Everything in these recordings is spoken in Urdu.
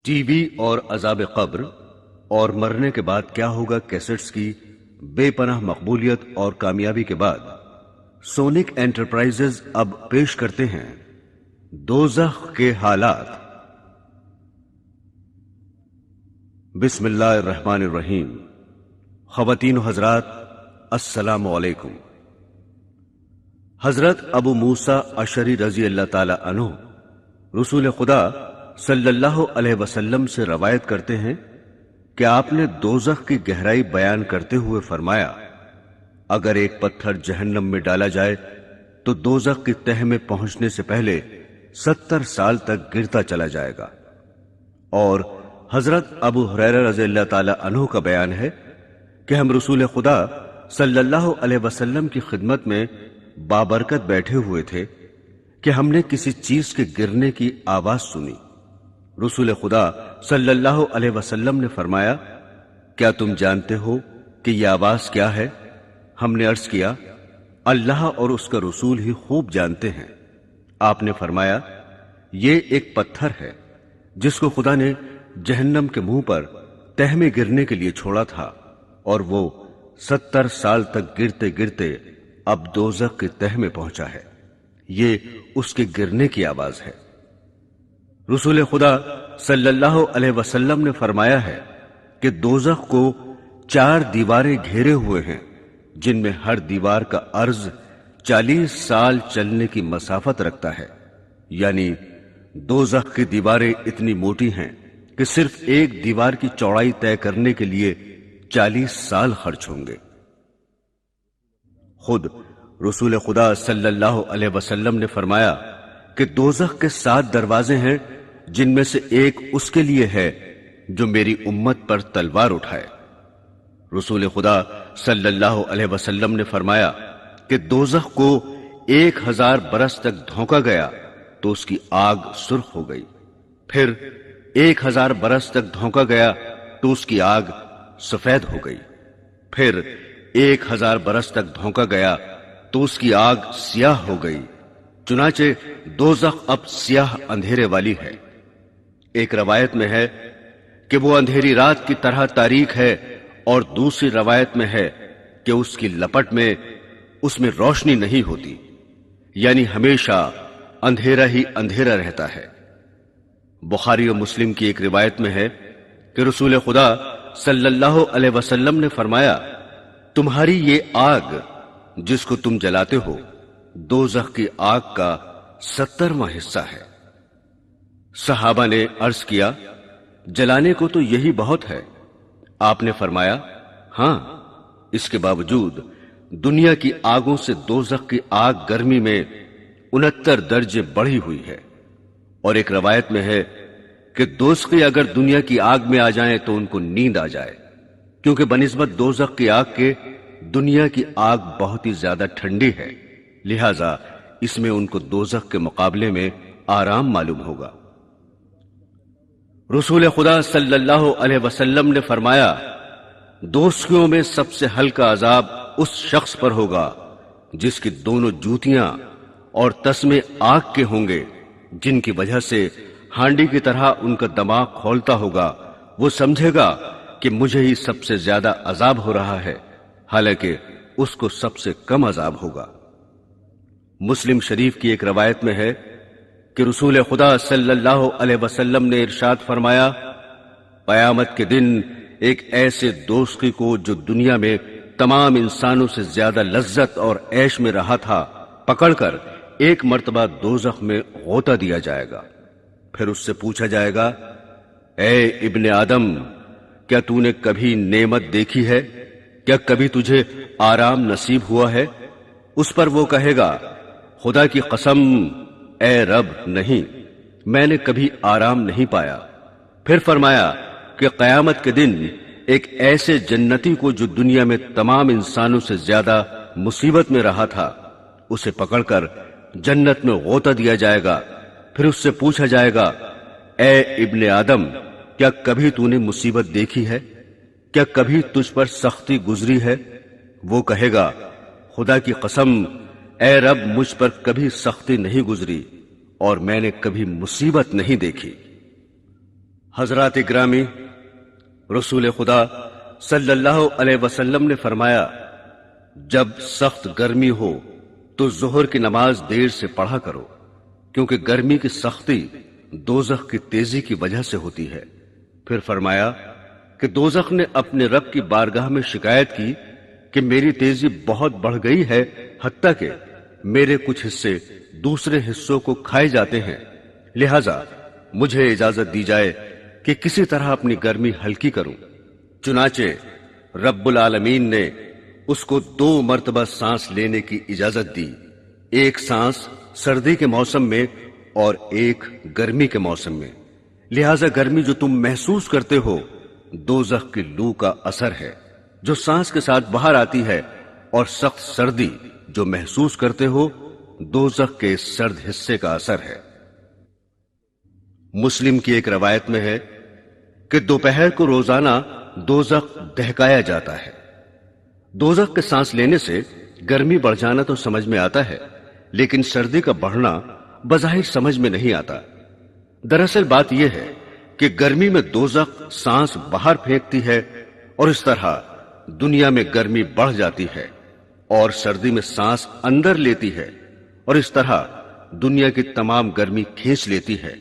ٹی وی اور عذاب قبر اور مرنے کے بعد کیا ہوگا کیسٹس کی بے پناہ مقبولیت اور کامیابی کے بعد سونک انٹرپرائزز اب پیش کرتے ہیں دوزخ کے حالات۔ بسم اللہ الرحمن الرحیم۔ خواتین و حضرات، السلام علیکم۔ حضرت ابو موسیٰ اشعری رضی اللہ تعالی عنہ رسول خدا صلی اللہ علیہ وسلم سے روایت کرتے ہیں کہ آپ نے دوزخ کی گہرائی بیان کرتے ہوئے فرمایا، اگر ایک پتھر جہنم میں ڈالا جائے تو دوزخ کی تہہ میں پہنچنے سے پہلے 70 سال تک گرتا چلا جائے گا۔ اور حضرت ابو ہریرہ رضی اللہ تعالی عنہ کا بیان ہے کہ ہم رسول خدا صلی اللہ علیہ وسلم کی خدمت میں بابرکت بیٹھے ہوئے تھے کہ ہم نے کسی چیز کے گرنے کی آواز سنی۔ رسول خدا صلی اللہ علیہ وسلم نے فرمایا، کیا تم جانتے ہو کہ یہ آواز کیا ہے؟ ہم نے عرض کیا، اللہ اور اس کا رسول ہی خوب جانتے ہیں۔ آپ نے فرمایا، یہ ایک پتھر ہے جس کو خدا نے جہنم کے منہ پر تہ میں گرنے کے لیے چھوڑا تھا، اور وہ 70 سال تک گرتے گرتے اب دوزخ کی تہ میں پہنچا ہے۔ یہ اس کے گرنے کی آواز ہے۔ رسول خدا صلی اللہ علیہ وسلم نے فرمایا ہے کہ دوزخ کو 4 دیواریں گھیرے ہوئے ہیں، جن میں ہر دیوار کا عرض 40 سال چلنے کی مسافت رکھتا ہے، یعنی دوزخ کی دیواریں اتنی موٹی ہیں کہ صرف ایک دیوار کی چوڑائی طے کرنے کے لیے 40 سال خرچ ہوں گے۔ خود رسول خدا صلی اللہ علیہ وسلم نے فرمایا کہ دوزخ کے 7 دروازے ہیں، جن میں سے ایک اس کے لیے ہے جو میری امت پر تلوار اٹھائے۔ رسول خدا صلی اللہ علیہ وسلم نے فرمایا کہ دوزخ کو 1000 برس تک دھونکا گیا تو اس کی آگ سرخ ہو گئی، پھر 1000 برس تک دھونکا گیا تو اس کی آگ سفید ہو گئی، پھر 1000 برس تک دھونکا گیا تو اس کی آگ سیاہ ہو گئی، چنانچہ دوزخ اب سیاہ اندھیرے والی ہے۔ ایک روایت میں ہے کہ وہ اندھیری رات کی طرح تاریک ہے، اور دوسری روایت میں ہے کہ اس کی لپٹ میں اس میں روشنی نہیں ہوتی، یعنی ہمیشہ اندھیرا ہی اندھیرا رہتا ہے۔ بخاری و مسلم کی ایک روایت میں ہے کہ رسول خدا صلی اللہ علیہ وسلم نے فرمایا، تمہاری یہ آگ جس کو تم جلاتے ہو دوزخ کی آگ کا 70واں حصہ ہے۔ صحابہ نے عرض کیا، جلانے کو تو یہی بہت ہے۔ آپ نے فرمایا، ہاں، اس کے باوجود دنیا کی آگوں سے دوزخ کی آگ گرمی میں 69 درجے بڑھی ہوئی ہے۔ اور ایک روایت میں ہے کہ دوزخی اگر دنیا کی آگ میں آ جائیں تو ان کو نیند آ جائے، کیونکہ بنسبت دوزخ کی آگ کے دنیا کی آگ بہت ہی زیادہ ٹھنڈی ہے، لہذا اس میں ان کو دوزخ کے مقابلے میں آرام معلوم ہوگا۔ رسول خدا صلی اللہ علیہ وسلم نے فرمایا، دوزخیوں میں سب سے ہلکا عذاب اس شخص پر ہوگا جس کی دونوں جوتیاں اور تسمے آگ کے ہوں گے، جن کی وجہ سے ہانڈی کی طرح ان کا دماغ کھولتا ہوگا۔ وہ سمجھے گا کہ مجھے ہی سب سے زیادہ عذاب ہو رہا ہے، حالانکہ اس کو سب سے کم عذاب ہوگا۔ مسلم شریف کی ایک روایت میں ہے کہ رسول خدا صلی اللہ علیہ وسلم نے ارشاد فرمایا، قیامت کے دن ایک ایسے دوزخی کو جو دنیا میں تمام انسانوں سے زیادہ لذت اور عیش میں رہا تھا پکڑ کر ایک مرتبہ دوزخ میں غوطہ دیا جائے گا، پھر اس سے پوچھا جائے گا، اے ابن آدم، کیا تو نے کبھی نعمت دیکھی ہے؟ کیا کبھی تجھے آرام نصیب ہوا ہے؟ اس پر وہ کہے گا، خدا کی قسم اے رب، نہیں، میں نے کبھی آرام نہیں پایا۔ پھر فرمایا کہ قیامت کے دن ایک ایسے جنتی کو جو دنیا میں تمام انسانوں سے زیادہ مصیبت میں رہا تھا، اسے پکڑ کر جنت میں غوطہ دیا جائے گا، پھر اس سے پوچھا جائے گا، اے ابن آدم، کیا کبھی تو نے مصیبت دیکھی ہے؟ کیا کبھی تجھ پر سختی گزری ہے؟ وہ کہے گا، خدا کی قسم اے رب، مجھ پر کبھی سختی نہیں گزری اور میں نے کبھی مصیبت نہیں دیکھی۔ حضرات گرامی، رسول خدا صلی اللہ علیہ وسلم نے فرمایا، جب سخت گرمی ہو تو ظہر کی نماز دیر سے پڑھا کرو، کیونکہ گرمی کی سختی دوزخ کی تیزی کی وجہ سے ہوتی ہے۔ پھر فرمایا کہ دوزخ نے اپنے رب کی بارگاہ میں شکایت کی کہ میری تیزی بہت بڑھ گئی ہے، حتیٰ کہ میرے کچھ حصے دوسرے حصوں کو کھائے جاتے ہیں، لہذا مجھے اجازت دی جائے کہ کسی طرح اپنی گرمی ہلکی کروں۔ چنانچہ رب العالمین نے اس کو 2 مرتبہ سانس لینے کی اجازت دی، ایک سانس سردی کے موسم میں اور ایک گرمی کے موسم میں۔ لہذا گرمی جو تم محسوس کرتے ہو دوزخ کی لو کا اثر ہے جو سانس کے ساتھ باہر آتی ہے، اور سخت سردی جو محسوس کرتے ہو دوزخ کے سرد حصے کا اثر ہے۔ مسلم کی ایک روایت میں ہے کہ دوپہر کو روزانہ دوزخ دہکایا جاتا ہے۔ دوزخ کے سانس لینے سے گرمی بڑھ جانا تو سمجھ میں آتا ہے، لیکن سردی کا بڑھنا بظاہر سمجھ میں نہیں آتا۔ دراصل بات یہ ہے کہ گرمی میں دوزخ سانس باہر پھینکتی ہے، اور اس طرح دنیا میں گرمی بڑھ جاتی ہے، اور سردی میں سانس اندر لیتی ہے، اور اس طرح دنیا کی تمام گرمی کھینچ لیتی ہے۔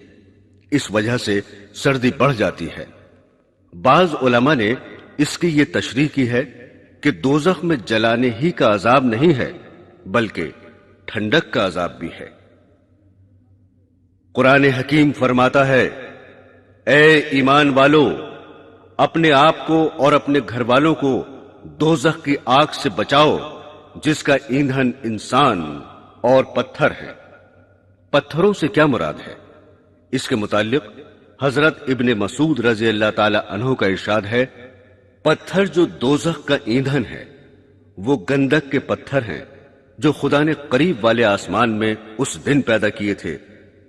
اس وجہ سے سردی بڑھ جاتی ہے۔ بعض علماء نے اس کی یہ تشریح کی ہے کہ دوزخ میں جلانے ہی کا عذاب نہیں ہے، بلکہ ٹھنڈک کا عذاب بھی ہے۔ قرآن حکیم فرماتا ہے، اے ایمان والو، اپنے آپ کو اور اپنے گھر والوں کو دوزخ کی آگ سے بچاؤ جس کا ایندھن انسان اور پتھر ہے۔ پتھروں سے کیا مراد ہے؟ اس کے متعلق حضرت ابن مسعود رضی اللہ تعالی عنہ کا ارشاد ہے، پتھر جو دوزخ کا ایندھن ہے وہ گندک کے پتھر ہیں جو خدا نے قریب والے آسمان میں اس دن پیدا کیے تھے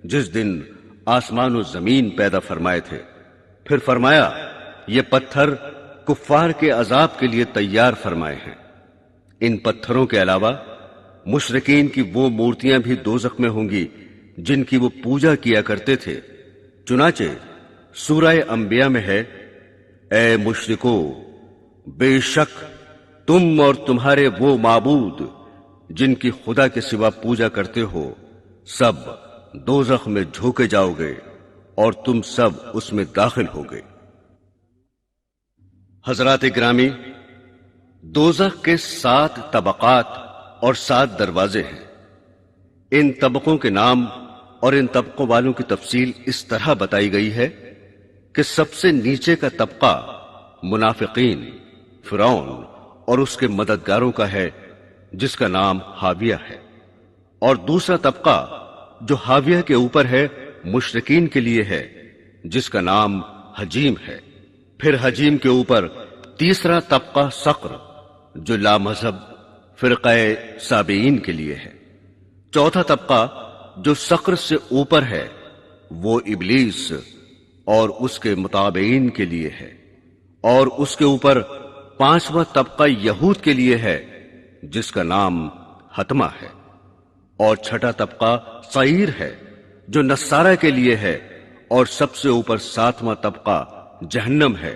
جس دن آسمان و زمین پیدا فرمائے تھے۔ پھر فرمایا یہ پتھر کفار کے عذاب کے لیے تیار فرمائے ہیں۔ ان پتھروں کے علاوہ مشرکین کی وہ مورتیاں بھی دوزخ میں ہوں گی جن کی وہ پوجا کیا کرتے تھے۔ چنانچہ سورہ انبیاء میں ہے، اے مشرکو، بے شک تم اور تمہارے وہ معبود جن کی خدا کے سوا پوجا کرتے ہو سب دوزخ میں جھونکے جاؤ گے اور تم سب اس میں داخل ہوگے۔ حضرات گرامی، دوزخ کے 7 طبقات اور 7 دروازے ہیں۔ ان طبقوں کے نام اور ان طبقوں والوں کی تفصیل اس طرح بتائی گئی ہے کہ سب سے نیچے کا طبقہ منافقین، فرعون اور اس کے مددگاروں کا ہے جس کا نام حاویہ ہے، اور دوسرا طبقہ جو حاویہ کے اوپر ہے مشرکین کے لیے ہے جس کا نام حجیم ہے۔ پھر حجیم کے اوپر تیسرا طبقہ سقر جو لا مذہب فرقہ سابعین کے لیے ہے۔ چوتھا طبقہ جو سقر سے اوپر ہے وہ ابلیس اور اس کے متابعین کے لیے ہے، اور اس کے اوپر 5واں طبقہ یہود کے لیے ہے جس کا نام حتمہ ہے، اور چھٹا طبقہ سعیر ہے جو نصارہ کے لیے ہے، اور سب سے اوپر 7واں طبقہ جہنم ہے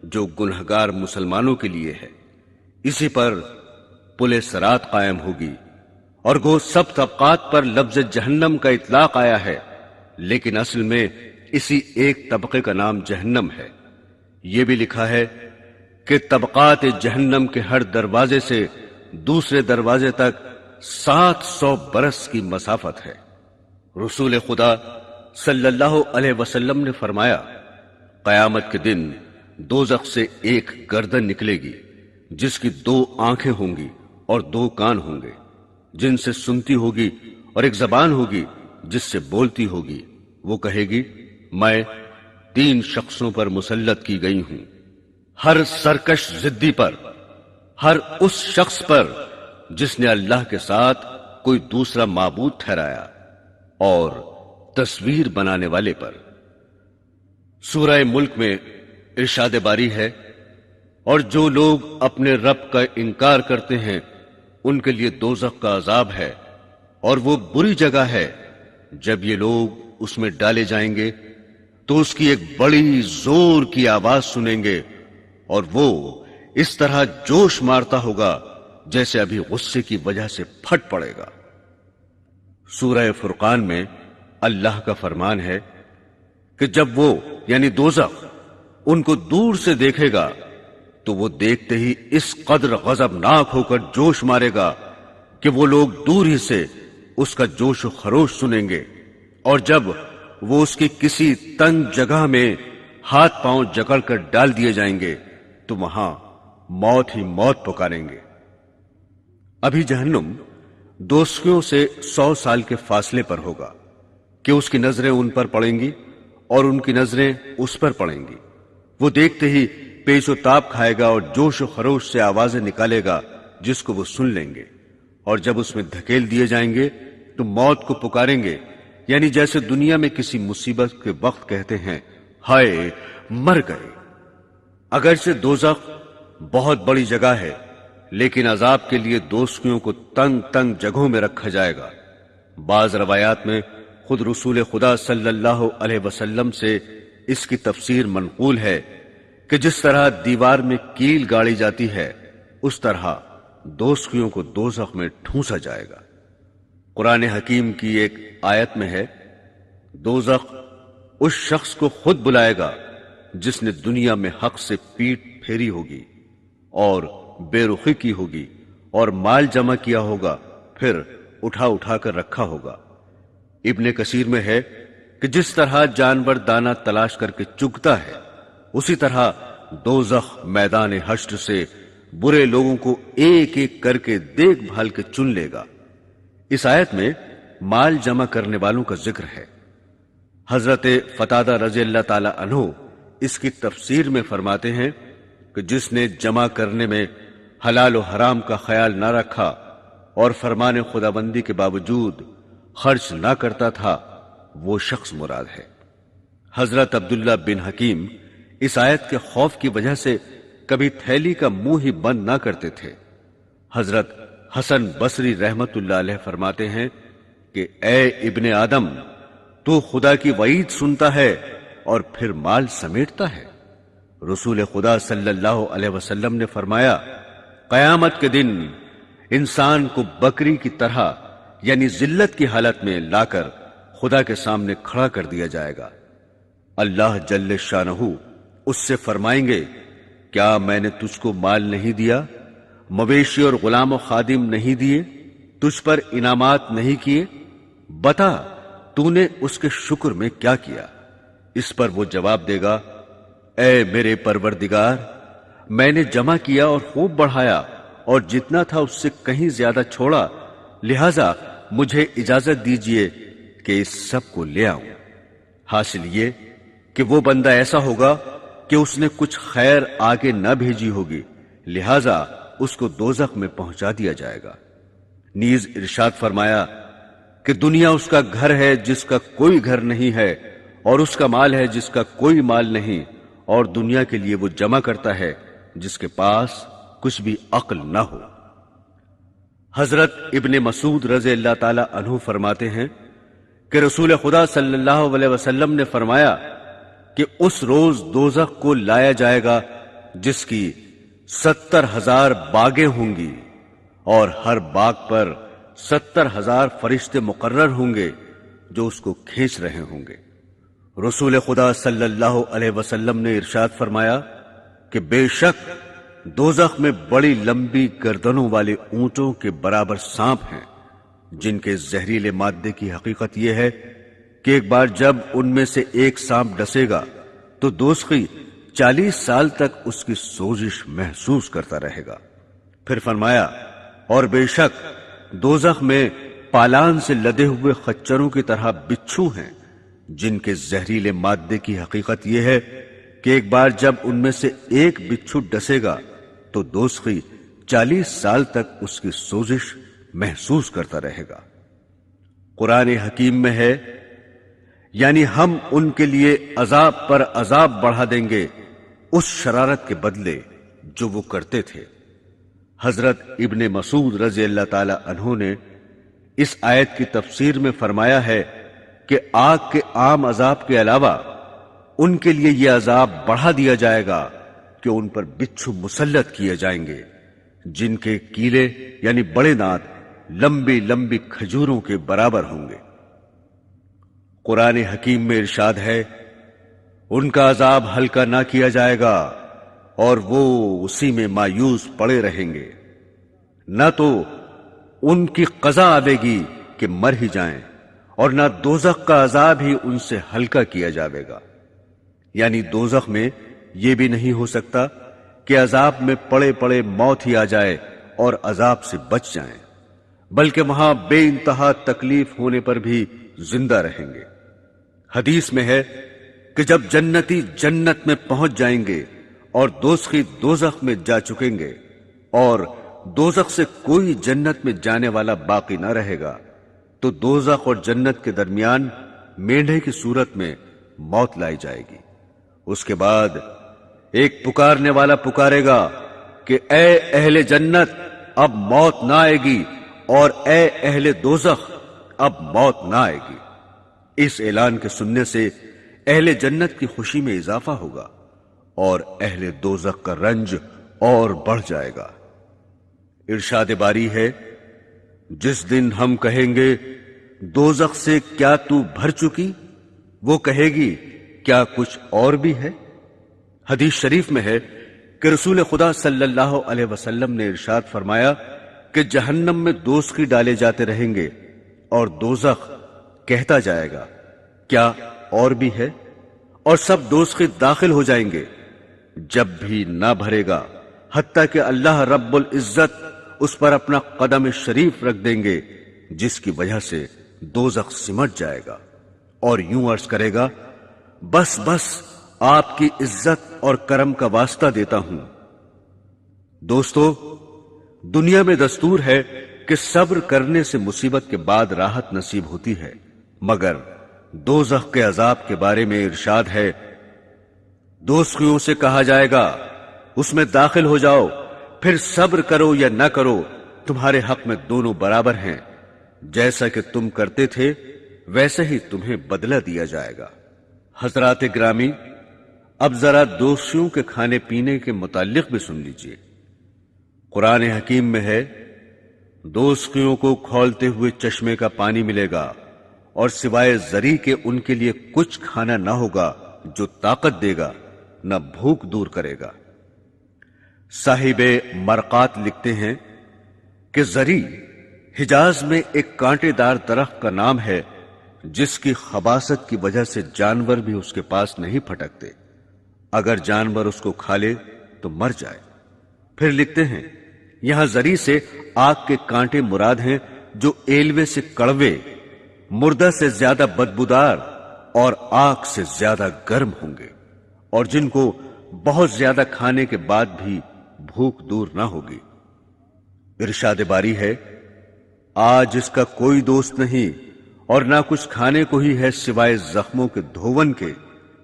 جو گنہگار مسلمانوں کے لیے ہے۔ اسی پر پل صراط قائم ہوگی، اور گو سب طبقات پر لفظ جہنم کا اطلاق آیا ہے، لیکن اصل میں اسی ایک طبقے کا نام جہنم ہے۔ یہ بھی لکھا ہے کہ طبقات جہنم کے ہر دروازے سے دوسرے دروازے تک 700 برس کی مسافت ہے۔ رسول خدا صلی اللہ علیہ وسلم نے فرمایا، قیامت کے دن دوزخ سے ایک گردن نکلے گی جس کی 2 آنکھیں ہوں گی اور 2 کان ہوں گے جن سے سنتی ہوگی، اور ایک زبان ہوگی جس سے بولتی ہوگی۔ وہ کہے گی، میں 3 شخصوں پر مسلط کی گئی ہوں، ہر سرکش ضدی پر، ہر اس شخص پر جس نے اللہ کے ساتھ کوئی دوسرا معبود ٹھہرایا، اور تصویر بنانے والے پر۔ سورہ ملک میں ارشاد باری ہے، اور جو لوگ اپنے رب کا انکار کرتے ہیں ان کے لیے دوزخ کا عذاب ہے، اور وہ بری جگہ ہے۔ جب یہ لوگ اس میں ڈالے جائیں گے تو اس کی ایک بڑی زور کی آواز سنیں گے اور وہ اس طرح جوش مارتا ہوگا جیسے ابھی غصے کی وجہ سے پھٹ پڑے گا۔ سورہ فرقان میں اللہ کا فرمان ہے کہ جب وہ یعنی دوزخ ان کو دور سے دیکھے گا تو وہ دیکھتے ہی اس قدر غضبناک ہو کر جوش مارے گا کہ وہ لوگ دور ہی سے اس کا جوش و خروش سنیں گے، اور جب وہ اس کی کسی تنگ جگہ میں ہاتھ پاؤں جکڑ کر ڈال دیے جائیں گے تو وہاں موت ہی موت پکاریں گے۔ ابھی جہنم دوزخیوں سے 100 سال کے فاصلے پر ہوگا کہ اس کی نظریں ان پر پڑیں گی اور ان کی نظریں اس پر پڑیں گی۔ وہ دیکھتے ہی پیش و تاب کھائے گا اور جوش و خروش سے آوازیں نکالے گا جس کو وہ سن لیں گے، اور جب اس میں دھکیل دیے جائیں گے تو موت کو پکاریں گے، یعنی جیسے دنیا میں کسی مصیبت کے وقت کہتے ہیں ہائے مر گئے۔ اگرچہ دوزخ بہت بڑی جگہ ہے لیکن عذاب کے لیے دوزخیوں کو تنگ تنگ جگہوں میں رکھا جائے گا۔ بعض روایات میں خود رسول خدا صلی اللہ علیہ وسلم سے اس کی تفسیر منقول ہے کہ جس طرح دیوار میں کیل گاڑی جاتی ہے اس طرح دوزخیوں کو دوزخ میں ٹھونسا جائے گا۔ قرآن حکیم کی ایک آیت میں ہے، دوزخ اس شخص کو خود بلائے گا جس نے دنیا میں حق سے پیٹ پھیری ہوگی اور بے رخی کی ہوگی اور مال جمع کیا ہوگا، پھر اٹھا اٹھا کر رکھا ہوگا۔ ابن کثیر میں ہے کہ جس طرح جانور دانہ تلاش کر کے چگتا ہے اسی طرح دوزخ میدان حشر سے برے لوگوں کو ایک ایک کر کے دیکھ بھال کے چن لے گا۔ اس آیت میں مال جمع کرنے والوں کا ذکر ہے۔ حضرت قتادہ رضی اللہ تعالی عنہ اس کی تفسیر میں فرماتے ہیں کہ جس نے جمع کرنے میں حلال و حرام کا خیال نہ رکھا اور فرمان خداوندی کے باوجود خرچ نہ کرتا تھا وہ شخص مراد ہے۔ حضرت عبداللہ بن حکیم اس آیت کے خوف کی وجہ سے کبھی تھیلی کا منہ ہی بند نہ کرتے تھے۔ حضرت حسن بصری رحمت اللہ علیہ فرماتے ہیں کہ اے ابن آدم، تو خدا کی وعید سنتا ہے اور پھر مال سمیٹتا ہے۔ رسول خدا صلی اللہ علیہ وسلم نے فرمایا، قیامت کے دن انسان کو بکری کی طرح یعنی ذلت کی حالت میں لا کر خدا کے سامنے کھڑا کر دیا جائے گا۔ اللہ جل شانہ اس سے فرمائیں گے، کیا میں نے تجھ کو مال نہیں دیا، مویشی اور غلام و خادم نہیں دیے، تجھ پر انعامات نہیں کیے؟ بتا تو نے اس کے شکر میں کیا کیا؟ اس پر وہ جواب دے گا، اے میرے پروردگار، میں نے جمع کیا اور خوب بڑھایا اور جتنا تھا اس سے کہیں زیادہ چھوڑا، لہذا مجھے اجازت دیجیے کہ اس سب کو لے آؤں۔ حاصل یہ کہ وہ بندہ ایسا ہوگا کہ اس نے کچھ خیر آگے نہ بھیجی ہوگی، لہذا اس کو دوزخ میں پہنچا دیا جائے گا۔ نیز ارشاد فرمایا کہ دنیا اس کا گھر ہے جس کا کوئی گھر نہیں ہے، اور اس کا مال ہے جس کا کوئی مال نہیں، اور دنیا کے لیے وہ جمع کرتا ہے جس کے پاس کچھ بھی عقل نہ ہو۔ حضرت ابن مسعود رضی اللہ تعالی عنہ فرماتے ہیں کہ رسول خدا صلی اللہ علیہ وسلم نے فرمایا کہ اس روز دوزخ کو لایا جائے گا جس کی 70,000 باغیں ہوں گی اور ہر باغ پر 70,000 فرشتے مقرر ہوں گے جو اس کو کھینچ رہے ہوں گے۔ رسول خدا صلی اللہ علیہ وسلم نے ارشاد فرمایا کہ بے شک دوزخ میں بڑی لمبی گردنوں والے اونٹوں کے برابر سانپ ہیں جن کے زہریلے مادے کی حقیقت یہ ہے کہ ایک بار جب ان میں سے ایک سانپ ڈسے گا تو دوزخی 40 سال تک اس کی سوزش محسوس کرتا رہے گا۔ پھر فرمایا، اور بے شک دوزخ میں پالان سے لدے ہوئے خچروں کی طرح بچھو ہیں جن کے زہریلے مادے کی حقیقت یہ ہے کہ ایک بار جب ان میں سے ایک بچھو ڈسے گا تو دوزخی 40 سال تک اس کی سوزش محسوس کرتا رہے گا۔ قرآن حکیم میں ہے، یعنی ہم ان کے لیے عذاب پر عذاب بڑھا دیں گے اس شرارت کے بدلے جو وہ کرتے تھے۔ حضرت ابن مسعود رضی اللہ تعالی عنہ نے اس آیت کی تفسیر میں فرمایا ہے کہ آگ کے عام عذاب کے علاوہ ان کے لیے یہ عذاب بڑھا دیا جائے گا کہ ان پر بچھو مسلط کیے جائیں گے جن کے کیلے یعنی بڑے دانت لمبی لمبی کھجوروں کے برابر ہوں گے۔ قرآن حکیم میں ارشاد ہے، ان کا عذاب ہلکا نہ کیا جائے گا اور وہ اسی میں مایوس پڑے رہیں گے، نہ تو ان کی قضا آئے گی کہ مر ہی جائیں، اور نہ دوزخ کا عذاب ہی ان سے ہلکا کیا جائے گا۔ یعنی دوزخ میں یہ بھی نہیں ہو سکتا کہ عذاب میں پڑے پڑے موت ہی آ جائے اور عذاب سے بچ جائیں، بلکہ وہاں بے انتہا تکلیف ہونے پر بھی زندہ رہیں گے۔ حدیث میں ہے کہ جب جنتی جنت میں پہنچ جائیں گے اور دوزخی دوزخ میں جا چکیں گے اور دوزخ سے کوئی جنت میں جانے والا باقی نہ رہے گا، تو دوزخ اور جنت کے درمیان مینڈھے کی صورت میں موت لائی جائے گی۔ اس کے بعد ایک پکارنے والا پکارے گا کہ اے اہل جنت، اب موت نہ آئے گی، اور اے اہل دوزخ، اب موت نہ آئے گی۔ اس اعلان کے سننے سے اہل جنت کی خوشی میں اضافہ ہوگا اور اہل دوزخ کا رنج اور بڑھ جائے گا۔ ارشاد باری ہے، جس دن ہم کہیں گے دوزخ سے کیا تو بھر چکی، وہ کہے گی کیا کچھ اور بھی ہے؟ حدیث شریف میں ہے کہ رسول خدا صلی اللہ علیہ وسلم نے ارشاد فرمایا کہ جہنم میں دوزخی ڈالے جاتے رہیں گے اور دوزخ کہتا جائے گا کیا اور بھی ہے، اور سب دوزخی داخل ہو جائیں گے، جب بھی نہ بھرے گا حتیٰ کہ اللہ رب العزت اس پر اپنا قدم شریف رکھ دیں گے، جس کی وجہ سے دوزخ سمٹ جائے گا اور یوں عرض کرے گا، بس بس آپ کی عزت اور کرم کا واسطہ دیتا ہوں۔ دوستو، دنیا میں دستور ہے کہ صبر کرنے سے مصیبت کے بعد راحت نصیب ہوتی ہے، مگر دوزخ کے عذاب کے بارے میں ارشاد ہے، دوزخیوں سے کہا جائے گا اس میں داخل ہو جاؤ، پھر صبر کرو یا نہ کرو، تمہارے حق میں دونوں برابر ہیں، جیسا کہ تم کرتے تھے ویسے ہی تمہیں بدلہ دیا جائے گا۔ حضرات گرامی، اب ذرا دوزخیوں کے کھانے پینے کے متعلق بھی سن لیجئے۔ قرآن حکیم میں ہے، دوزخیوں کو کھولتے ہوئے چشمے کا پانی ملے گا اور سوائے زری کے ان کے لیے کچھ کھانا نہ ہوگا جو طاقت دے گا نہ بھوک دور کرے گا۔ صاحب مرقات لکھتے ہیں کہ زری حجاز میں ایک کانٹے دار درخت کا نام ہے جس کی خباثت کی وجہ سے جانور بھی اس کے پاس نہیں پھٹکتے، اگر جانور اس کو کھا لے تو مر جائے۔ پھر لکھتے ہیں یہاں زری سے آگ کے کانٹے مراد ہیں جو ایلوے سے کڑوے، مردہ سے زیادہ بدبودار اور آگ سے زیادہ گرم ہوں گے، اور جن کو بہت زیادہ کھانے کے بعد بھی بھوک دور نہ ہوگی۔ ارشاد باری ہے، آج اس کا کوئی دوست نہیں اور نہ کچھ کھانے کو ہی ہے سوائے زخموں کے دھون کے،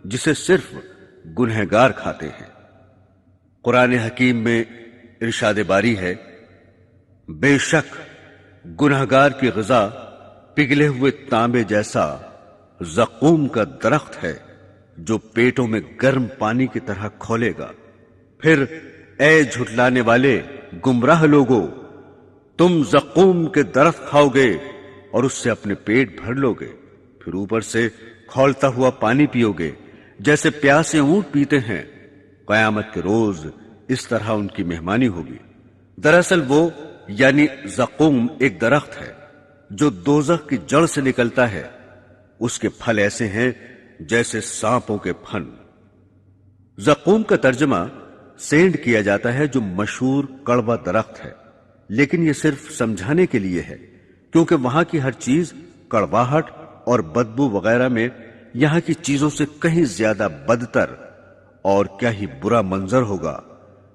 جسے صرف گنہگار کھاتے ہیں۔ قرآن حکیم میں ارشاد باری ہے، بے شک گنہگار کی غذا پگھلے ہوئے تانبے جیسا زقوم کا درخت ہے جو پیٹوں میں گرم پانی کی طرح کھولے گا۔ پھر اے جھٹلانے والے گمراہ لوگو، تم زقوم کے درخت کھاؤ گے اور اس سے اپنے پیٹ بھر لو گے، پھر اوپر سے کھولتا ہوا پانی پیو گے جیسے پیاسے اونٹ پیتے ہیں۔ قیامت کے روز اس طرح ان کی مہمانی ہوگی۔ دراصل وہ یعنی زقوم ایک درخت ہے جو دوزخ کی جڑ سے نکلتا ہے، اس کے پھل ایسے ہیں جیسے سانپوں کے پھن۔ زقوم کا ترجمہ سینڈ کیا جاتا ہے جو مشہور کڑوا درخت ہے، لیکن یہ صرف سمجھانے کے لیے ہے کیونکہ وہاں کی ہر چیز کڑواہٹ اور بدبو وغیرہ میں یہاں کی چیزوں سے کہیں زیادہ بدتر اور کیا ہی برا منظر ہوگا،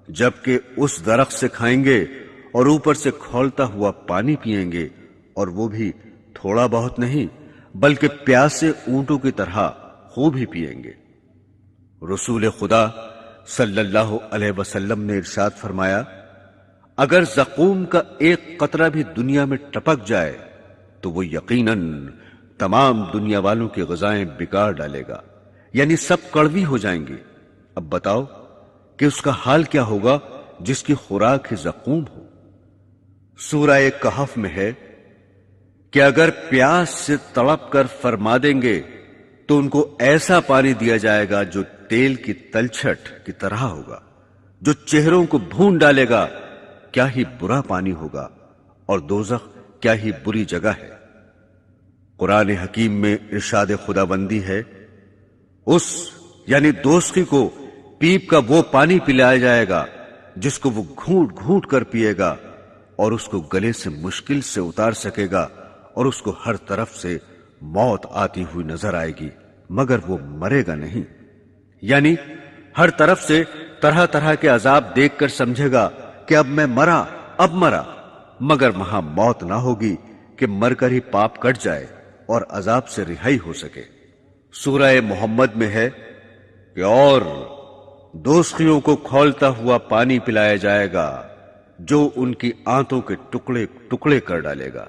جبکہ اس درخت سے کھائیں گے اور اوپر سے کھولتا ہوا پانی پیئیں گے، اور وہ بھی تھوڑا بہت نہیں بلکہ پیاسے اونٹوں کی طرح خوب ہی پیئیں گے۔ رسول خدا صلی اللہ علیہ وسلم نے ارشاد فرمایا، اگر زقوم کا ایک قطرہ بھی دنیا میں ٹپک جائے تو وہ یقیناً تمام دنیا والوں کی غذائیں بگاڑ ڈالے گا، یعنی سب کڑوی ہو جائیں گی۔ اب بتاؤ کہ اس کا حال کیا ہوگا جس کی خوراک ہی زقوم ہو۔ سورہ کہف میں ہے کہ اگر پیاس سے تڑپ کر فرما دیں گے تو ان کو ایسا پانی دیا جائے گا جو تیل کی تلچھٹ کی طرح ہوگا، جو چہروں کو بھون ڈالے گا۔ کیا ہی برا پانی ہوگا، اور دوزخ کیا ہی بری جگہ ہے۔ قرآن حکیم میں ارشاد خداوندی ہے، اس یعنی دوزخی کو پیپ کا وہ پانی پلایا جائے گا جس کو وہ گھونٹ گھونٹ کر پیے گا، اور اس کو گلے سے مشکل سے اتار سکے گا، اور اس کو ہر طرف سے موت آتی ہوئی نظر آئے گی مگر وہ مرے گا نہیں۔ یعنی ہر طرف سے طرح طرح کے عذاب دیکھ کر سمجھے گا کہ اب میں مرا، اب مرا، مگر وہاں موت نہ ہوگی کہ مر کر ہی پاپ کٹ جائے اور عذاب سے رہائی ہو سکے۔ سورہ محمد میں ہے کہ اور دوزخیوں کو کھولتا ہوا پانی پلایا جائے گا جو ان کی آنتوں کے ٹکڑے ٹکڑے کر ڈالے گا۔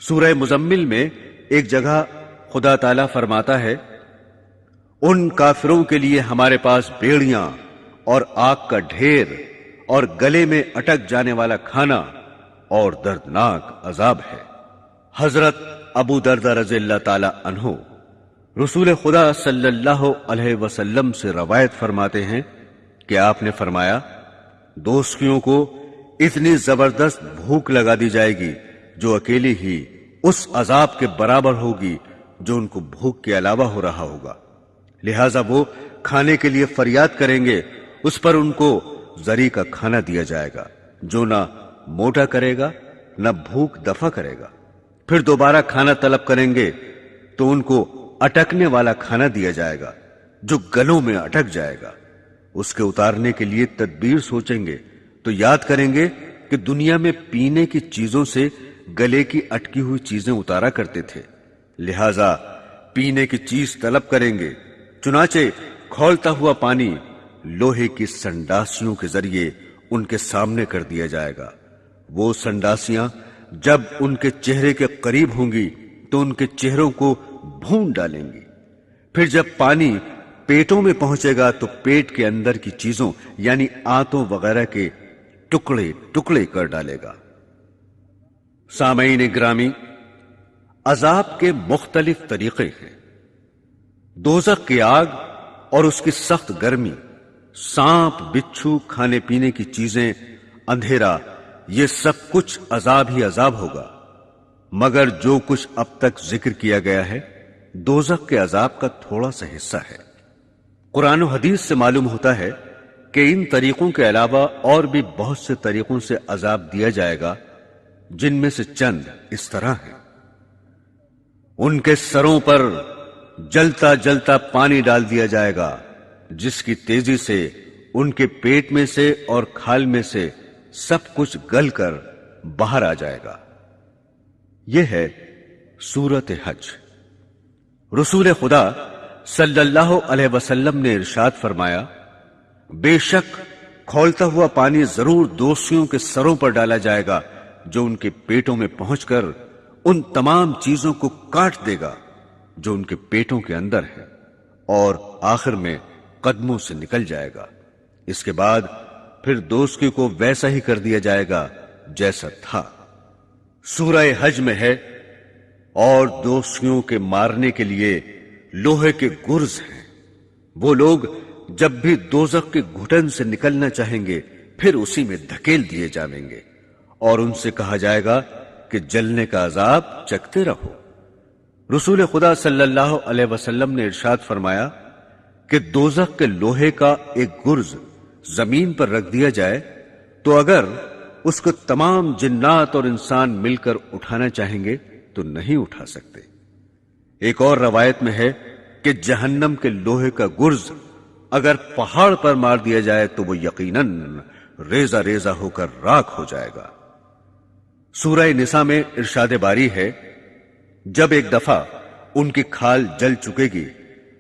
سورہ مزمل میں ایک جگہ خدا تعالیٰ فرماتا ہے، ان کافروں کے لیے ہمارے پاس بیڑیاں اور آگ کا ڈھیر اور گلے میں اٹک جانے والا کھانا اور دردناک عذاب ہے۔ حضرت ابو دردہ رضی اللہ تعالی عنہ رسول خدا صلی اللہ علیہ وسلم سے روایت فرماتے ہیں کہ آپ نے فرمایا، دوزخیوں کو اتنی زبردست بھوک لگا دی جائے گی جو اکیلی ہی اس عذاب کے برابر ہوگی جو ان کو بھوک کے علاوہ ہو رہا ہوگا، لہذا وہ کھانے کے لیے فریاد کریں گے، اس پر ان کو زری کا کھانا دیا جائے گا جو نہ موٹا کرے گا نہ بھوک دفع کرے گا۔ پھر دوبارہ کھانا طلب کریں گے تو ان کو اٹکنے والا کھانا دیا جائے گا جو گلوں میں اٹک جائے گا۔ اس کے اتارنے کے لیے تدبیر سوچیں گے تو یاد کریں گے کہ دنیا میں پینے کی چیزوں سے گلے کی اٹکی ہوئی چیزیں اتارا کرتے تھے، لہذا پینے کی چیز طلب کریں گے، چنانچہ کھولتا ہوا پانی لوہے کی سنڈاسیوں کے ذریعے ان کے سامنے کر دیا جائے گا۔ وہ سنڈاسیاں جب ان کے چہرے کے قریب ہوں گی تو ان کے چہروں کو بھون ڈالیں گی۔ پھر جب پانی پیٹوں میں پہنچے گا تو پیٹ کے اندر کی چیزوں یعنی آنتوں وغیرہ کے ٹکڑے ٹکڑے کر ڈالے گا۔ سامعین گرامی، عذاب کے مختلف طریقے ہیں۔ دوزخ کی آگ اور اس کی سخت گرمی، سانپ، بچھو، کھانے پینے کی چیزیں، اندھیرا، یہ سب کچھ عذاب ہی عذاب ہوگا، مگر جو کچھ اب تک ذکر کیا گیا ہے دوزخ کے عذاب کا تھوڑا سا حصہ ہے۔ قرآن و حدیث سے معلوم ہوتا ہے کہ ان طریقوں کے علاوہ اور بھی بہت سے طریقوں سے عذاب دیا جائے گا، جن میں سے چند اس طرح ہیں۔ ان کے سروں پر جلتا جلتا پانی ڈال دیا جائے گا جس کی تیزی سے ان کے پیٹ میں سے اور کھال میں سے سب کچھ گل کر باہر آ جائے گا۔ یہ ہے سورۃ حج۔ رسول خدا صلی اللہ علیہ وسلم نے ارشاد فرمایا، بے شک کھولتا ہوا پانی ضرور دوزخیوں کے سروں پر ڈالا جائے گا جو ان کے پیٹوں میں پہنچ کر ان تمام چیزوں کو کاٹ دے گا جو ان کے پیٹوں کے اندر ہے، اور آخر میں قدموں سے نکل جائے گا۔ اس کے بعد پھر دوزخی کو ویسا ہی کر دیا جائے گا جیسا تھا۔ سورہ حج میں ہے، اور دوزخیوں کے مارنے کے لیے لوہے کے گرز ہیں، وہ لوگ جب بھی دوزخ کے گھٹن سے نکلنا چاہیں گے پھر اسی میں دھکیل دیے جائیں گے، اور ان سے کہا جائے گا کہ جلنے کا عذاب چکھتے رہو۔ رسول خدا صلی اللہ علیہ وسلم نے ارشاد فرمایا کہ دوزخ کے لوہے کا ایک گرز زمین پر رکھ دیا جائے تو اگر اس کو تمام جنات اور انسان مل کر اٹھانا چاہیں گے تو نہیں اٹھا سکتے۔ ایک اور روایت میں ہے کہ جہنم کے لوہے کا گرز اگر پہاڑ پر مار دیا جائے تو وہ یقیناً ریزہ ریزہ ہو کر راکھ ہو جائے گا۔ سورہ نساء میں ارشاد باری ہے، جب ایک دفعہ ان کی کھال جل چکے گی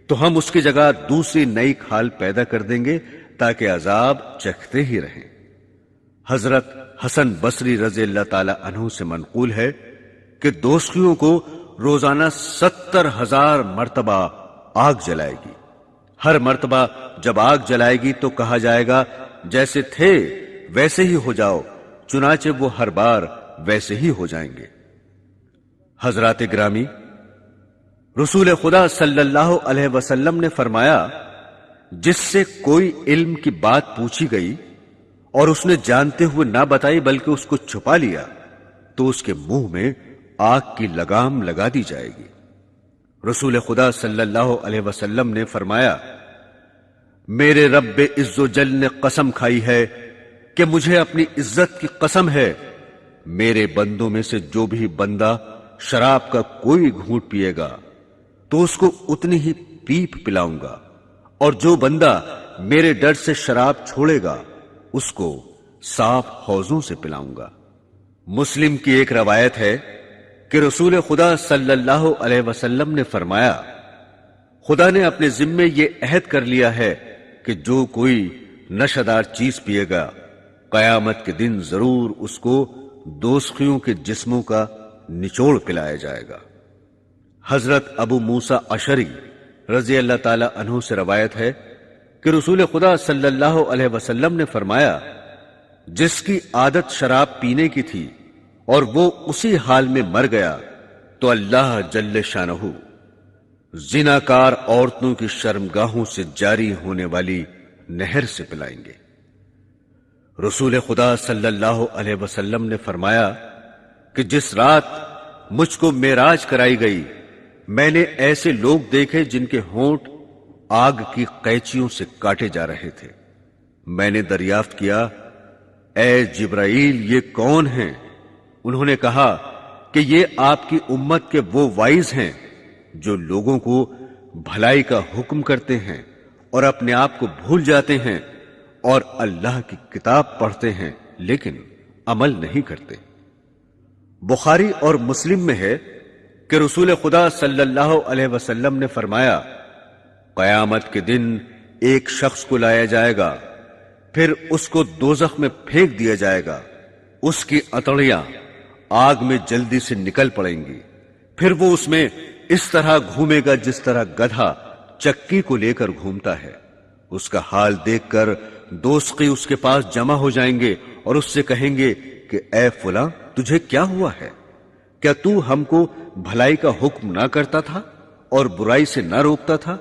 تو ہم اس کی جگہ دوسری نئی کھال پیدا کر دیں گے تاکہ عذاب چکھتے ہی رہیں۔ حضرت حسن بصری رضی اللہ تعالی عنہ سے منقول ہے کہ دوزخیوں کو روزانہ 70,000 مرتبہ آگ جلائے گی۔ ہر مرتبہ جب آگ جلائے گی تو کہا جائے گا جیسے تھے ویسے ہی ہو جاؤ، چنانچہ وہ ہر بار ویسے ہی ہو جائیں گے۔ حضرات گرامی، رسول خدا صلی اللہ علیہ وسلم نے فرمایا، جس سے کوئی علم کی بات پوچھی گئی اور اس نے جانتے ہوئے نہ بتائی بلکہ اس کو چھپا لیا تو اس کے منہ میں آگ کی لگام لگا دی جائے گی۔ رسول خدا صلی اللہ علیہ وسلم نے فرمایا، میرے رب عز و جل نے قسم کھائی ہے کہ مجھے اپنی عزت کی قسم ہے، میرے بندوں میں سے جو بھی بندہ شراب کا کوئی گھونٹ پیے گا تو اس کو اتنی ہی پیپ پلاؤں گا، اور جو بندہ میرے ڈر سے شراب چھوڑے گا اس کو صاف حوضوں سے پلاؤں گا۔ مسلم کی ایک روایت ہے کہ رسول خدا صلی اللہ علیہ وسلم نے فرمایا، خدا نے اپنے ذمے یہ عہد کر لیا ہے کہ جو کوئی نشہ دار چیز پیے گا قیامت کے دن ضرور اس کو دوزخیوں کے جسموں کا نچوڑ پلایا جائے گا۔ حضرت ابو موسیٰ اشعری رضی اللہ تعالی عنہ سے روایت ہے کہ رسول خدا صلی اللہ علیہ وسلم نے فرمایا، جس کی عادت شراب پینے کی تھی اور وہ اسی حال میں مر گیا تو اللہ جل شانہ زناکار عورتوں کی شرمگاہوں سے جاری ہونے والی نہر سے پلائیں گے۔ رسول خدا صلی اللہ علیہ وسلم نے فرمایا کہ جس رات مجھ کو معراج کرائی گئی میں نے ایسے لوگ دیکھے جن کے ہونٹ آگ کی قینچیوں سے کاٹے جا رہے تھے۔ میں نے دریافت کیا، اے جبرائیل یہ کون ہیں؟ انہوں نے کہا کہ یہ آپ کی امت کے وہ وائز ہیں جو لوگوں کو بھلائی کا حکم کرتے ہیں اور اپنے آپ کو بھول جاتے ہیں اور اللہ کی کتاب پڑھتے ہیں لیکن عمل نہیں کرتے۔ بخاری اور مسلم میں ہے کہ رسول خدا صلی اللہ علیہ وسلم نے فرمایا، قیامت کے دن ایک شخص کو لایا جائے گا، پھر اس کو دوزخ میں پھینک دیا جائے گا، اس کی اتڑیاں آگ میں جلدی سے نکل پڑیں گی، پھر وہ اس میں اس طرح گھومے گا جس طرح گدھا چکی کو لے کر گھومتا ہے۔ اس کا حال دیکھ کر دوزخی اس کے پاس جمع ہو جائیں گے اور اس سے کہیں گے کہ اے فلاں تجھے کیا ہوا ہے؟ کیا تو ہم کو بھلائی کا حکم نہ کرتا تھا اور برائی سے نہ روکتا تھا؟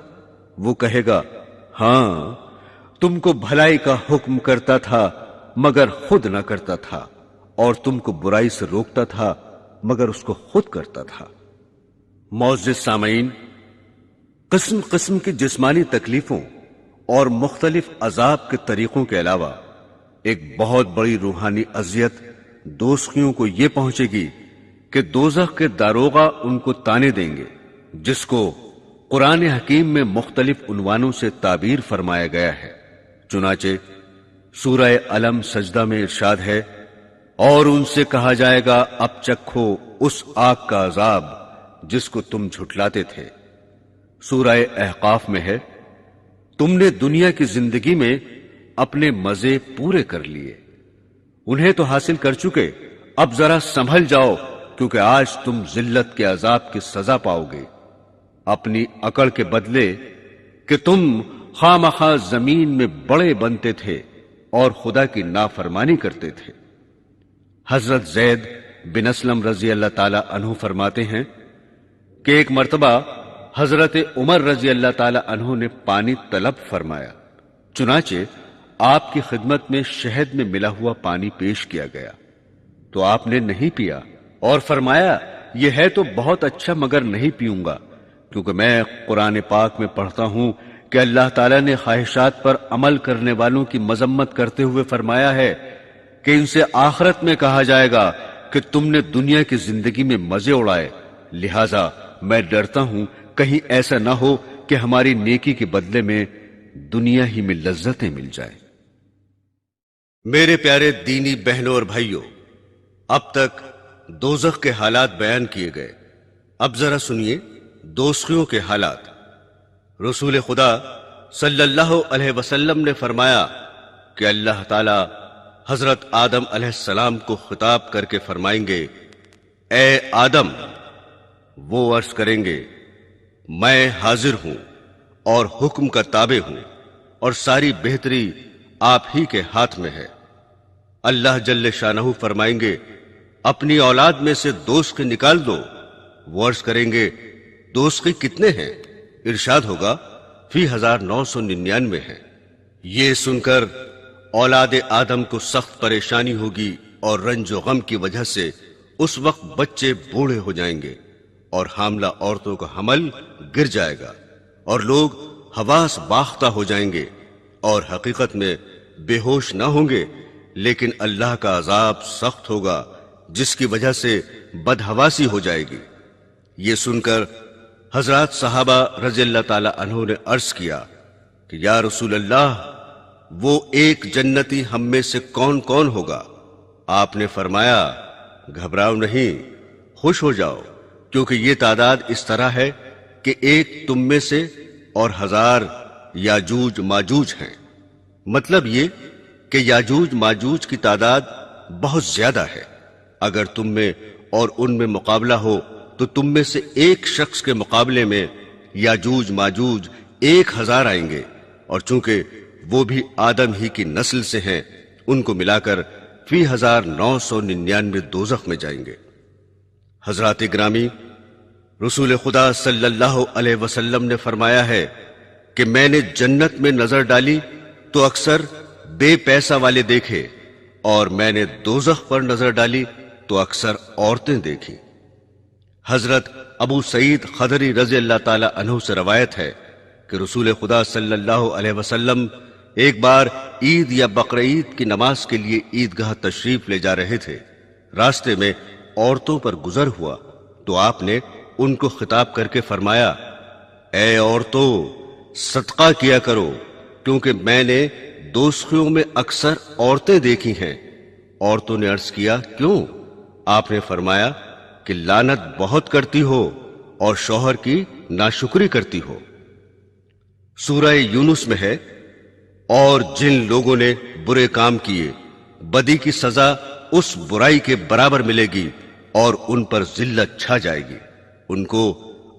وہ کہے گا، ہاں تم کو بھلائی کا حکم کرتا تھا مگر خود نہ کرتا تھا، اور تم کو برائی سے روکتا تھا مگر اس کو خود کرتا تھا۔ معزز سامعین، قسم قسم کی جسمانی تکلیفوں اور مختلف عذاب کے طریقوں کے علاوہ ایک بہت بڑی روحانی اذیت دوزخیوں کو یہ پہنچے گی کہ دوزخ کے داروغہ ان کو تانے دیں گے، جس کو قرآن حکیم میں مختلف عنوانوں سے تعبیر فرمایا گیا ہے۔ چنانچہ سورہ علم سجدہ میں ارشاد ہے، اور ان سے کہا جائے گا اب چکھو اس آگ کا عذاب جس کو تم جھٹلاتے تھے۔ سورہ احقاف میں ہے، تم نے دنیا کی زندگی میں اپنے مزے پورے کر لیے، انہیں تو حاصل کر چکے، اب ذرا سنبھل جاؤ کیونکہ آج تم ذلت کے عذاب کی سزا پاؤ گے، اپنی عقل کے بدلے کہ تم خواہ مخواہ زمین میں بڑے بنتے تھے اور خدا کی نافرمانی کرتے تھے۔ حضرت زید بن اسلم رضی اللہ تعالی عنہ فرماتے ہیں کہ ایک مرتبہ حضرت عمر رضی اللہ تعالی عنہ نے پانی طلب فرمایا، چنانچہ آپ کی خدمت میں شہد میں ملا ہوا پانی پیش کیا گیا تو آپ نے نہیں پیا اور فرمایا، یہ ہے تو بہت اچھا مگر نہیں پیوں گا، کیونکہ میں قرآن پاک میں پڑھتا ہوں کہ اللہ تعالیٰ نے خواہشات پر عمل کرنے والوں کی مذمت کرتے ہوئے فرمایا ہے کہ ان سے آخرت میں کہا جائے گا کہ تم نے دنیا کی زندگی میں مزے اڑائے، لہٰذا میں ڈرتا ہوں کہیں ایسا نہ ہو کہ ہماری نیکی کے بدلے میں دنیا ہی میں لذتیں مل جائیں۔ میرے پیارے دینی بہنوں اور بھائیوں، اب تک دوزخ کے حالات بیان کیے گئے، اب ذرا سنیے دوزخیوں کے حالات۔ رسول خدا صلی اللہ علیہ وسلم نے فرمایا کہ اللہ تعالی حضرت آدم علیہ السلام کو خطاب کر کے فرمائیں گے، اے آدم، وہ عرض کریں گے، میں حاضر ہوں، اور حکم کا تابع ہوں، اور ساری بہتری آپ ہی کے ہاتھ میں ہے۔ اللہ جل شانہ فرمائیں گے اپنی اولاد میں سے دوست نکال دو۔ وہ عرض کریں گے دوست کتنے ہیں؟ ارشاد ہوگا فی 1999 ہیں۔ یہ سن کر اولاد آدم کو سخت پریشانی ہوگی اور رنج و غم کی وجہ سے اس وقت بچے بوڑھے ہو جائیں گے اور حاملہ عورتوں کا حمل گر جائے گا اور لوگ حواس باختہ ہو جائیں گے اور حقیقت میں بے ہوش نہ ہوں گے، لیکن اللہ کا عذاب سخت ہوگا جس کی وجہ سے بدحواسی ہو جائے گی۔ یہ سن کر حضرات صحابہ رضی اللہ تعالی عنہ نے عرض کیا کہ یا رسول اللہ، وہ ایک جنتی ہم میں سے کون کون ہوگا؟ آپ نے فرمایا گھبراؤ نہیں، خوش ہو جاؤ، کیونکہ یہ تعداد اس طرح ہے کہ ایک تم میں سے اور 1000 یاجوج ماجوج ہیں۔ مطلب یہ کہ یاجوج ماجوج کی تعداد بہت زیادہ ہے۔ اگر تم میں اور ان میں مقابلہ ہو تو تم میں سے ایک شخص کے مقابلے میں یاجوج ماجوج 1000 آئیں گے، اور چونکہ وہ بھی آدم ہی کی نسل سے ہیں، ان کو ملا کر فی 1999 دوزخ میں جائیں گے۔ حضرات گرامی، رسول خدا صلی اللہ علیہ وسلم نے فرمایا ہے کہ میں نے جنت میں نظر ڈالی تو اکثر بے پیسہ والے دیکھے، اور میں نے دوزخ پر نظر ڈالی تو اکثر عورتیں دیکھی۔ حضرت ابو سعید خدری رضی اللہ تعالی عنہ سے روایت ہے کہ رسول خدا صلی اللہ علیہ وسلم ایک بار عید یا بقرعید کی نماز کے لیے عیدگاہ تشریف لے جا رہے تھے۔ راستے میں عورتوں پر گزر ہوا تو آپ نے ان کو خطاب کر کے فرمایا اے عورتوں، صدقہ کیا کرو، کیونکہ میں نے دوزخیوں میں اکثر عورتیں دیکھی ہیں۔ عورتوں نے عرض کیا کیوں؟ آپ نے فرمایا کہ لعنت بہت کرتی ہو اور شوہر کی ناشکری کرتی ہو۔ سورہ یونس میں ہے اور جن لوگوں نے برے کام کیے بدی کی سزا اس برائی کے برابر ملے گی اور ان پر ذلت چھا جائے گی، ان کو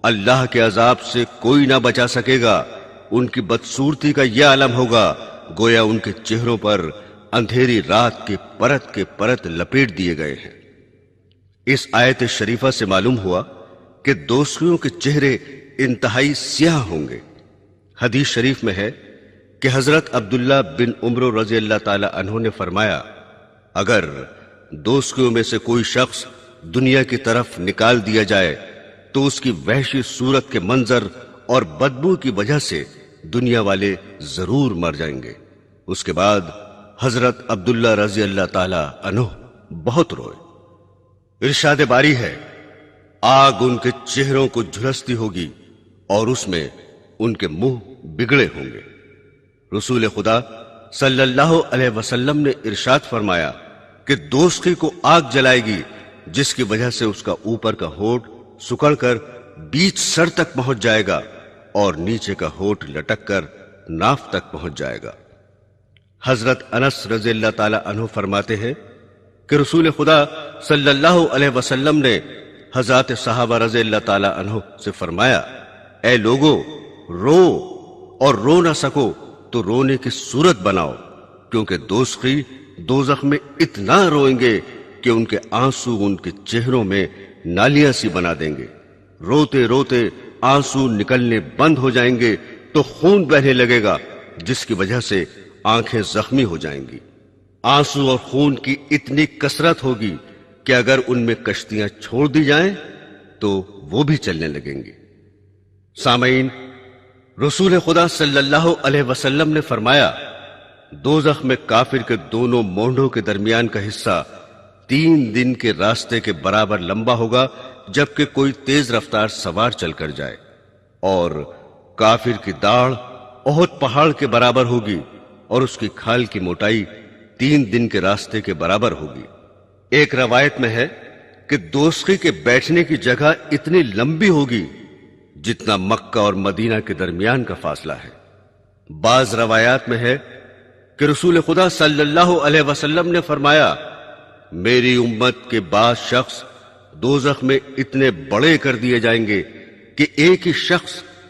اللہ کے عذاب سے کوئی نہ بچا سکے گا۔ ان کی بدصورتی کا یہ عالم ہوگا گویا ان کے چہروں پر اندھیری رات کے پرت لپیٹ دیے گئے ہیں۔ اس آیت شریفہ سے معلوم ہوا کہ دوزخیوں کے چہرے انتہائی سیاہ ہوں گے۔ حدیث شریف میں ہے کہ حضرت عبداللہ بن عمر رضی اللہ تعالی عنہ نے فرمایا اگر دوزخیوں میں سے کوئی شخص دنیا کی طرف نکال دیا جائے تو اس کی وحشی صورت کے منظر اور بدبو کی وجہ سے دنیا والے ضرور مر جائیں گے۔ اس کے بعد حضرت عبداللہ رضی اللہ تعالی عنہ بہت روئے۔ ارشاد باری ہے آگ ان کے چہروں کو جھلستی ہوگی اور اس میں ان کے منہ بگڑے ہوں گے۔ رسول خدا صلی اللہ علیہ وسلم نے ارشاد فرمایا کہ دوزخی کو آگ جلائے گی جس کی وجہ سے اس کا اوپر کا ہونٹ سکڑ کر بیچ سر تک پہنچ جائے گا اور نیچے کا ہونٹ لٹک کر ناف تک پہنچ جائے گا۔ حضرت انس رضی اللہ تعالی عنہ فرماتے ہیں کہ رسول خدا صلی اللہ علیہ وسلم نے حضرات صحابہ رضی اللہ تعالی عنہ سے فرمایا اے لوگو، رو اور رو نہ سکو تو رونے کی صورت بناؤ، کیونکہ دوزخی دوزخ میں اتنا روئیں گے کہ ان کے آنسو ان کے چہروں میں نالیاں سی بنا دیں گے۔ روتے روتے آنسو نکلنے بند ہو جائیں گے تو خون بہنے لگے گا جس کی وجہ سے آنکھیں زخمی ہو جائیں گی۔ آنسو اور خون کی اتنی کثرت ہوگی کہ اگر ان میں کشتیاں چھوڑ دی جائیں تو وہ بھی چلنے لگیں گی۔ سامعین، رسول خدا صلی اللہ علیہ وسلم نے فرمایا دوزخ میں کافر کے دونوں مونڈوں کے درمیان کا حصہ 3 دن کے راستے کے برابر لمبا ہوگا، جبکہ کوئی تیز رفتار سوار چل کر جائے، اور کافر کی داڑھ احد پہاڑ کے برابر ہوگی اور اس کی کھال کی موٹائی 3 دن کے راستے کے برابر ہوگی۔ ایک روایت میں ہے کہ دوزخی کے بیٹھنے کی جگہ اتنی لمبی ہوگی جتنا مکہ اور مدینہ کے درمیان کا فاصلہ ہے۔ بعض روایات میں ہے کہ رسول خدا صلی اللہ علیہ وسلم نے فرمایا میری امت کے بعض شخص دوزخ میں اتنے بڑے کر دیے جائیں گے کہ ایک ہی شخص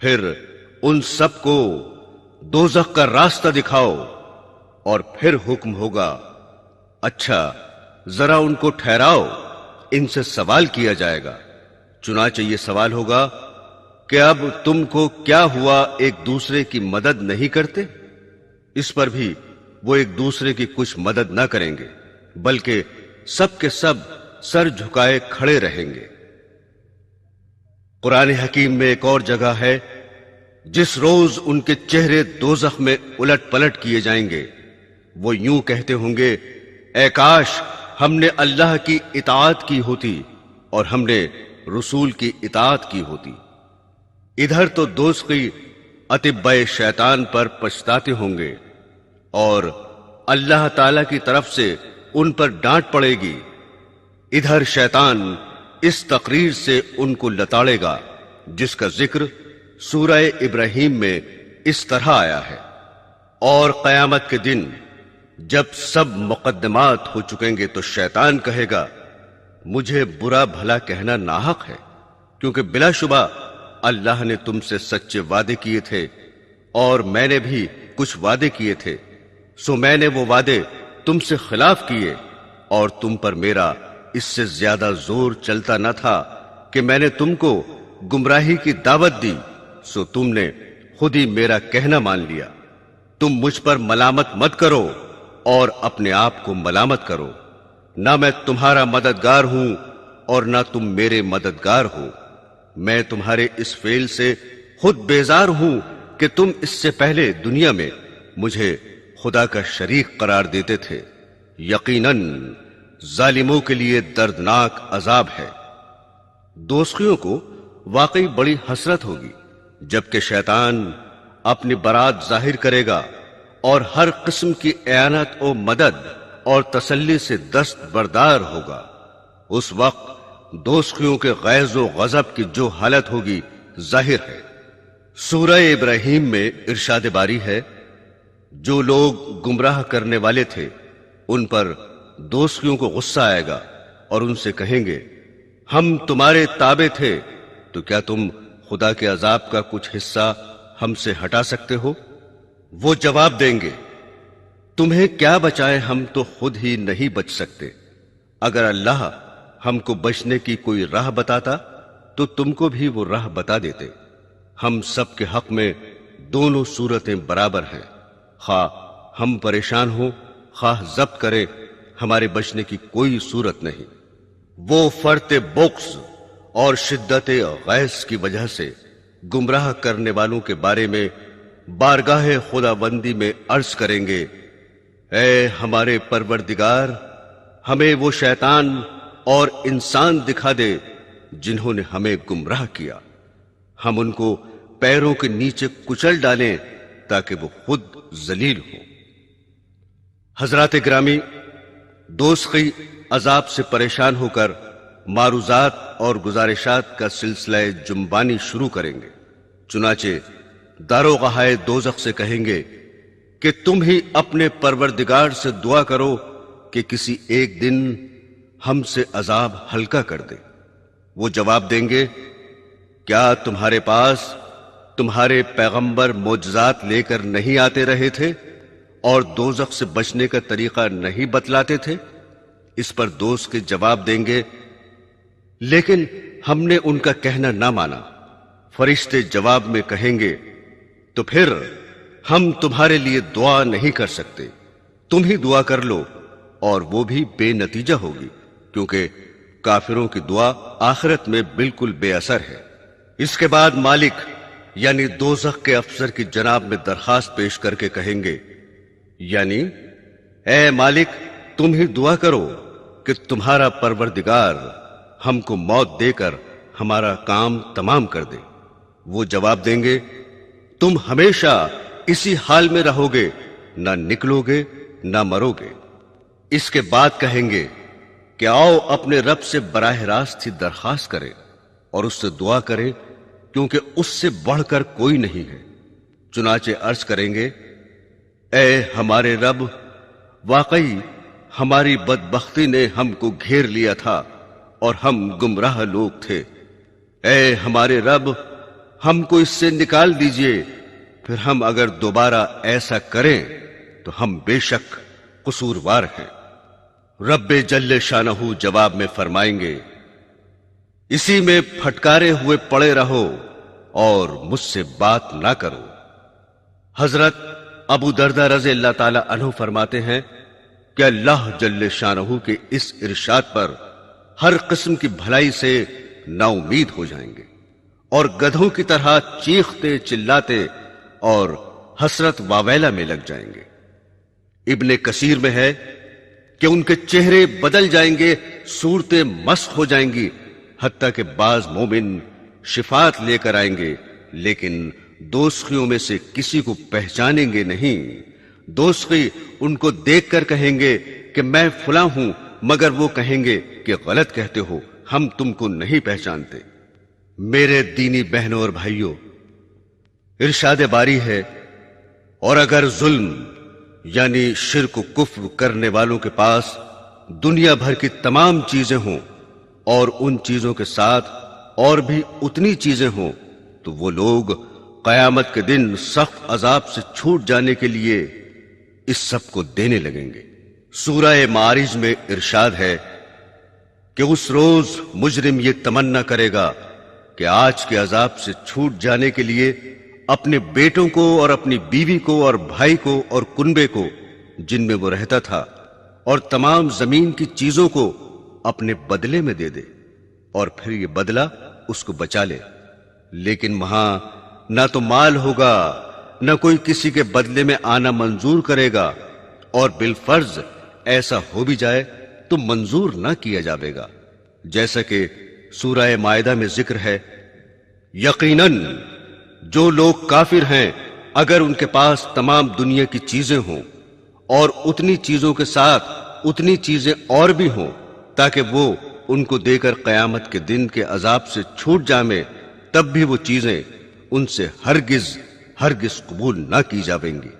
پھر ان سب کو دوزخ کا راستہ دکھاؤ، اور پھر حکم ہوگا اچھا ذرا ان کو ٹھہراؤ، ان سے سوال کیا جائے گا۔ چنانچہ یہ سوال ہوگا کہ اب تم کو کیا ہوا، ایک دوسرے کی مدد نہیں کرتے؟ اس پر بھی وہ ایک دوسرے کی کچھ مدد نہ کریں گے، بلکہ سب کے سب سر جھکائے کھڑے رہیں گے۔ قرآن حکیم میں ایک اور جگہ ہے، جس روز ان کے چہرے دوزخ میں الٹ پلٹ کیے جائیں گے، وہ یوں کہتے ہوں گے اے کاش ہم نے اللہ کی اطاعت کی ہوتی اور ہم نے رسول کی اطاعت کی ہوتی۔ ادھر تو دوزخی اتباع شیطان پر پچھتاتے ہوں گے، اور اللہ تعالی کی طرف سے ان پر ڈانٹ پڑے گی۔ ادھر شیطان اس تقریر سے ان کو لتاڑے گا جس کا ذکر سورہ ابراہیم میں اس طرح آیا ہے۔ اور قیامت کے دن جب سب مقدمات ہو چکیں گے تو شیطان کہے گا مجھے برا بھلا کہنا ناحق ہے، کیونکہ بلا شبہ اللہ نے تم سے سچے وعدے کیے تھے اور میں نے بھی کچھ وعدے کیے تھے، سو میں نے وہ وعدے تم سے خلاف کیے، اور تم پر میرا اس سے زیادہ زور چلتا نہ تھا کہ میں نے تم کو گمراہی کی دعوت دی، سو تم نے خود ہی میرا کہنا مان لیا۔ تم مجھ پر ملامت مت کرو اور اپنے آپ کو ملامت کرو، نہ میں تمہارا مددگار ہوں اور نہ تم میرے مددگار ہو۔ میں تمہارے اس فعل سے خود بیزار ہوں کہ تم اس سے پہلے دنیا میں مجھے خدا کا شریک قرار دیتے تھے۔ یقیناً ظالموں کے لیے دردناک عذاب ہے۔ دوزخیوں کو واقعی بڑی حسرت ہوگی جبکہ شیطان اپنی برات ظاہر کرے گا اور ہر قسم کی اعانت و مدد اور تسلی سے دستبردار ہوگا۔ اس وقت دوزخیوں کے غیظ و غضب کی جو حالت ہوگی ظاہر ہے۔ سورہ ابراہیم میں ارشاد باری ہے جو لوگ گمراہ کرنے والے تھے ان پر دوزخیوں کو غصہ آئے گا اور ان سے کہیں گے ہم تمہارے تابع تھے، تو کیا تم خدا کے عذاب کا کچھ حصہ ہم سے ہٹا سکتے ہو؟ وہ جواب دیں گے تمہیں کیا بچائے، ہم تو خود ہی نہیں بچ سکتے۔ اگر اللہ ہم کو بچنے کی کوئی راہ بتاتا تو تم کو بھی وہ راہ بتا دیتے۔ ہم سب کے حق میں دونوں صورتیں برابر ہیں، خواہ ہم پریشان ہوں خواہ ضبط کریں، ہمارے بچنے کی کوئی صورت نہیں۔ وہ فرط بغض اور شدت غیظ کی وجہ سے گمراہ کرنے والوں کے بارے میں بارگاہ خدا بندی میں عرض کریں گے اے ہمارے پروردگار، ہمیں وہ شیطان اور انسان دکھا دے جنہوں نے ہمیں گمراہ کیا، ہم ان کو پیروں کے نیچے کچل ڈالیں تاکہ وہ خود ذلیل ہوں۔ حضرات گرامی، دوزخی عذاب سے پریشان ہو کر معروضات اور گزارشات کا سلسلہ جنبانی شروع کریں گے۔ چنانچہ داروغہائے دوزخ سے کہیں گے کہ تم ہی اپنے پروردگار سے دعا کرو کہ کسی ایک دن ہم سے عذاب ہلکا کر دے۔ وہ جواب دیں گے کیا تمہارے پاس تمہارے پیغمبر معجزات لے کر نہیں آتے رہے تھے اور دوزخ سے بچنے کا طریقہ نہیں بتلاتے تھے؟ اس پر دوزخ کے جواب دیں گے لیکن ہم نے ان کا کہنا نہ مانا۔ فرشتے جواب میں کہیں گے تو پھر ہم تمہارے لیے دعا نہیں کر سکتے، تم ہی دعا کر لو، اور وہ بھی بے نتیجہ ہوگی کیونکہ کافروں کی دعا آخرت میں بالکل بے اثر ہے۔ اس کے بعد مالک یعنی دوزخ کے افسر کی جناب میں درخواست پیش کر کے کہیں گے یعنی اے مالک تم ہی دعا کرو کہ تمہارا پروردگار ہم کو موت دے کر ہمارا کام تمام کر دے۔ وہ جواب دیں گے تم ہمیشہ اسی حال میں رہو گے، نہ نکلو گے نہ مرو گے۔ اس کے بعد کہیں گے کہ آؤ اپنے رب سے براہ راست ہی درخواست کریں اور اس سے دعا کریں کیونکہ اس سے بڑھ کر کوئی نہیں ہے۔ چنانچہ عرض کریں گے اے ہمارے رب، واقعی ہماری بدبختی نے ہم کو گھیر لیا تھا اور ہم گمراہ لوگ تھے۔ اے ہمارے رب، ہم کو اس سے نکال دیجئے، پھر ہم اگر دوبارہ ایسا کریں تو ہم بے شک قصوروار ہیں۔ رب جل شانہ جواب میں فرمائیں گے، اسی میں پھٹکارے ہوئے پڑے رہو اور مجھ سے بات نہ کرو۔ حضرت ابو دردہ رضی اللہ تعالی عنہ فرماتے ہیں کہ اللہ جل شانہ کے اس ارشاد پر ہر قسم کی بھلائی سے نا امید ہو جائیں گے اور گدھوں کی طرح چیختے چلاتے اور حسرت واویلا میں لگ جائیں گے۔ ابن کثیر میں ہے کہ ان کے چہرے بدل جائیں گے، صورتیں مسخ ہو جائیں گی، حتیٰ کہ بعض مومن شفاعت لے کر آئیں گے لیکن دوزخیوں میں سے کسی کو پہچانیں گے نہیں۔ دوزخی ان کو دیکھ کر کہیں گے کہ میں فلاں ہوں، مگر وہ کہیں گے کہ غلط کہتے ہو، ہم تم کو نہیں پہچانتے۔ میرے دینی بہنوں اور بھائیوں، ارشاد باری ہے، اور اگر ظلم یعنی شرک و کفر کرنے والوں کے پاس دنیا بھر کی تمام چیزیں ہوں اور ان چیزوں کے ساتھ اور بھی اتنی چیزیں ہوں تو وہ لوگ قیامت کے دن سخت عذاب سے چھوٹ جانے کے لیے اس سب کو دینے لگیں گے۔ سورہ معارج میں ارشاد ہے کہ اس روز مجرم یہ تمنا کرے گا کہ آج کے عذاب سے چھوٹ جانے کے لیے اپنے بیٹوں کو اور اپنی بیوی کو اور بھائی کو اور کنبے کو جن میں وہ رہتا تھا اور تمام زمین کی چیزوں کو اپنے بدلے میں دے دے، اور پھر یہ بدلہ اس کو بچا لے۔ لیکن وہاں نہ تو مال ہوگا، نہ کوئی کسی کے بدلے میں آنا منظور کرے گا، اور بالفرض ایسا ہو بھی جائے تو منظور نہ کیا جاوے گا، جیسا کہ سورہ مائدہ میں ذکر ہے، یقیناً جو لوگ کافر ہیں اگر ان کے پاس تمام دنیا کی چیزیں ہوں اور اتنی چیزوں کے ساتھ اتنی چیزیں اور بھی ہوں تاکہ وہ ان کو دے کر قیامت کے دن کے عذاب سے چھوٹ جائیں، تب بھی وہ چیزیں ان سے ہرگز قبول نہ کی جاویں گی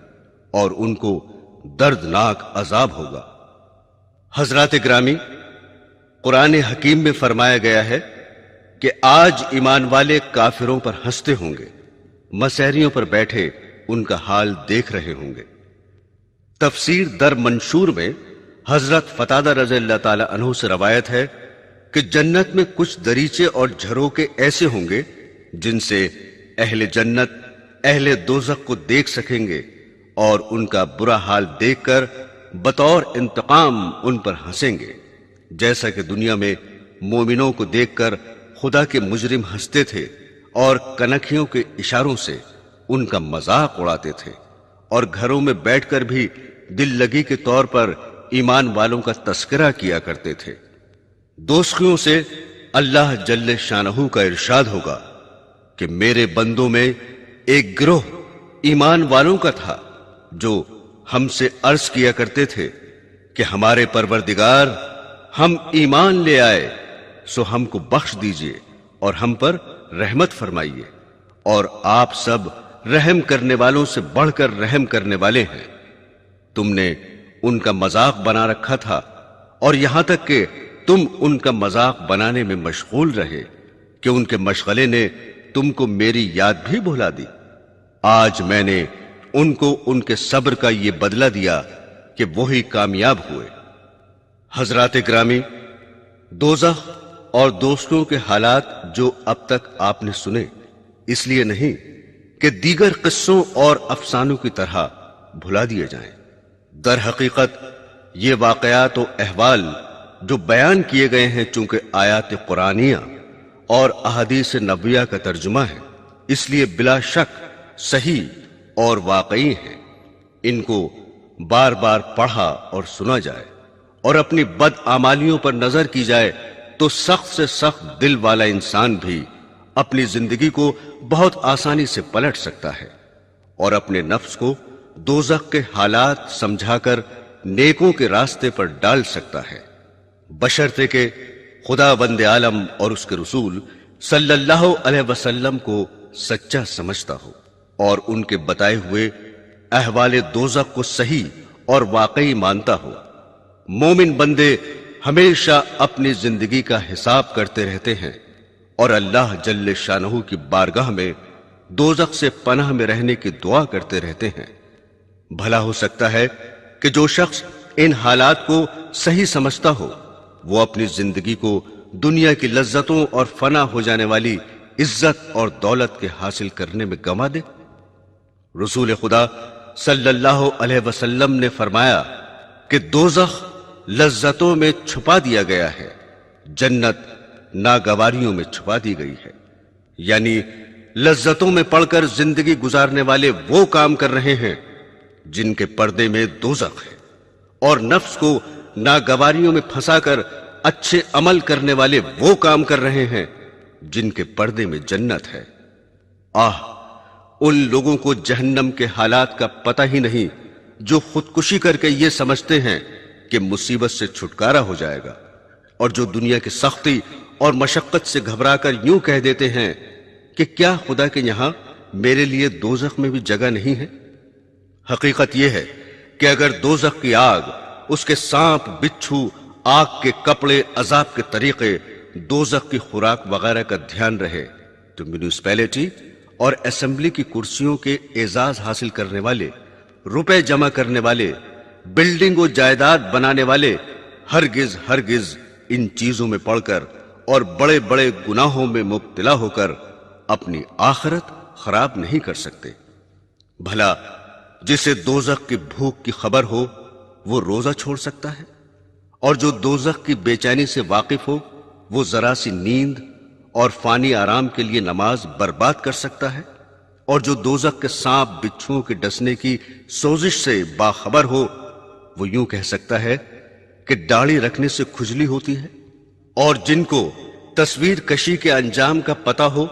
اور ان کو دردناک عذاب ہوگا۔ حضرات گرامی، قرآن حکیم میں فرمایا گیا ہے کہ آج ایمان والے کافروں پر ہنستے ہوں گے، مسحریوں پر بیٹھے ان کا حال دیکھ رہے ہوں گے۔ تفسیر در منشور میں حضرت قتادہ رضی اللہ تعالی عنہ سے روایت ہے کہ جنت میں کچھ دریچے اور جھروکے ایسے ہوں گے جن سے اہل جنت اہل دوزخ کو دیکھ سکیں گے اور ان کا برا حال دیکھ کر بطور انتقام ان پر ہنسیں گے، جیسا کہ دنیا میں مومنوں کو دیکھ کر خدا کے مجرم ہنستے تھے اور کنکھیوں کے اشاروں سے ان کا مذاق اڑاتے تھے، اور گھروں میں بیٹھ کر بھی دل لگی کے طور پر ایمان والوں کا تذکرہ کیا کرتے تھے۔ دوزخیوں سے اللہ جل شانہ کا ارشاد ہوگا کہ میرے بندوں میں ایک گروہ ایمان والوں کا تھا جو ہم سے عرض کیا کرتے تھے کہ ہمارے پروردگار، ہم ایمان لے آئے سو ہم کو بخش دیجئے اور ہم پر رحمت فرمائیے، اور آپ سب رحم کرنے والوں سے بڑھ کر رحم کرنے والے ہیں۔ تم نے ان کا مذاق بنا رکھا تھا اور یہاں تک کہ تم ان کا مذاق بنانے میں مشغول رہے کہ ان کے مشغلے نے تم کو میری یاد بھی بھلا دی۔ آج میں نے ان کو ان کے صبر کا یہ بدلہ دیا کہ وہی کامیاب ہوئے۔ حضرات گرامی، دوزخ اور دوستوں کے حالات جو اب تک آپ نے سنے، اس لیے نہیں کہ دیگر قصوں اور افسانوں کی طرح بھلا دیے جائیں۔ در حقیقت یہ واقعات و احوال جو بیان کیے گئے ہیں چونکہ آیات قرآنیہ اور احادیث نبویہ کا ترجمہ ہے، اس لیے بلا شک صحیح اور واقعی ہیں۔ ان کو بار بار پڑھا اور سنا جائے اور اپنی بد اعمالیوں پر نظر کی جائے تو سخت سے سخت دل والا انسان بھی اپنی زندگی کو بہت آسانی سے پلٹ سکتا ہے اور اپنے نفس کو دوزخ کے حالات سمجھا کر نیکوں کے راستے پر ڈال سکتا ہے، بشرطے کہ خدا بند عالم اور اس کے رسول صلی اللہ علیہ وسلم کو سچا سمجھتا ہو اور ان کے بتائے ہوئے احوال دوزخ کو صحیح اور واقعی مانتا ہو۔ مومن بندے ہمیشہ اپنی زندگی کا حساب کرتے رہتے ہیں اور اللہ جل شانہ کی بارگاہ میں دوزخ سے پناہ میں رہنے کی دعا کرتے رہتے ہیں۔ بھلا ہو سکتا ہے کہ جو شخص ان حالات کو صحیح سمجھتا ہو وہ اپنی زندگی کو دنیا کی لذتوں اور فنا ہو جانے والی عزت اور دولت کے حاصل کرنے میں گنوا دے۔ رسول خدا صلی اللہ علیہ وسلم نے فرمایا کہ دوزخ لذتوں میں چھپا دیا گیا ہے، جنت ناگواریوں میں چھپا دی گئی ہے۔ یعنی لذتوں میں پڑھ کر زندگی گزارنے والے وہ کام کر رہے ہیں جن کے پردے میں دوزخ ہے، اور نفس کو ناگواریوں میں پھنسا کر اچھے عمل کرنے والے وہ کام کر رہے ہیں جن کے پردے میں جنت ہے۔ ان لوگوں کو جہنم کے حالات کا پتہ ہی نہیں جو خودکشی کر کے یہ سمجھتے ہیں کہ مصیبت سے چھٹکارا ہو جائے گا، اور جو دنیا کی سختی اور مشقت سے گھبرا کر یوں کہہ دیتے ہیں کہ کیا خدا کے یہاں میرے لیے دوزخ میں بھی جگہ نہیں ہے۔ حقیقت یہ ہے کہ اگر دوزخ کی آگ، اس کے سانپ، بچھو، آگ کے کپڑے، عذاب کے طریقے، دوزخ کی خوراک وغیرہ کا دھیان رہے تو میونسپیلٹی اور اسمبلی کی کرسیوں کے اعزاز حاصل کرنے والے، روپے جمع کرنے والے، بلڈنگ و جائیداد بنانے والے ہرگز ان چیزوں میں پڑھ کر اور بڑے بڑے گناہوں میں مبتلا ہو کر اپنی آخرت خراب نہیں کر سکتے۔ بھلا جسے دوزخ کی بھوک کی خبر ہو وہ روزہ چھوڑ سکتا ہے، اور جو دوزخ کی بے چینی سے واقف ہو وہ ذرا سی نیند اور فانی آرام کے لیے نماز برباد کر سکتا ہے، اور جو دوزخ کے سانپ بچھوؤں کے ڈسنے کی سوزش سے باخبر ہو وہ یوں کہہ سکتا ہے کہ داڑھی رکھنے سے کھجلی ہوتی ہے۔ اور جن کو تصویر کشی کے انجام کا پتہ ہو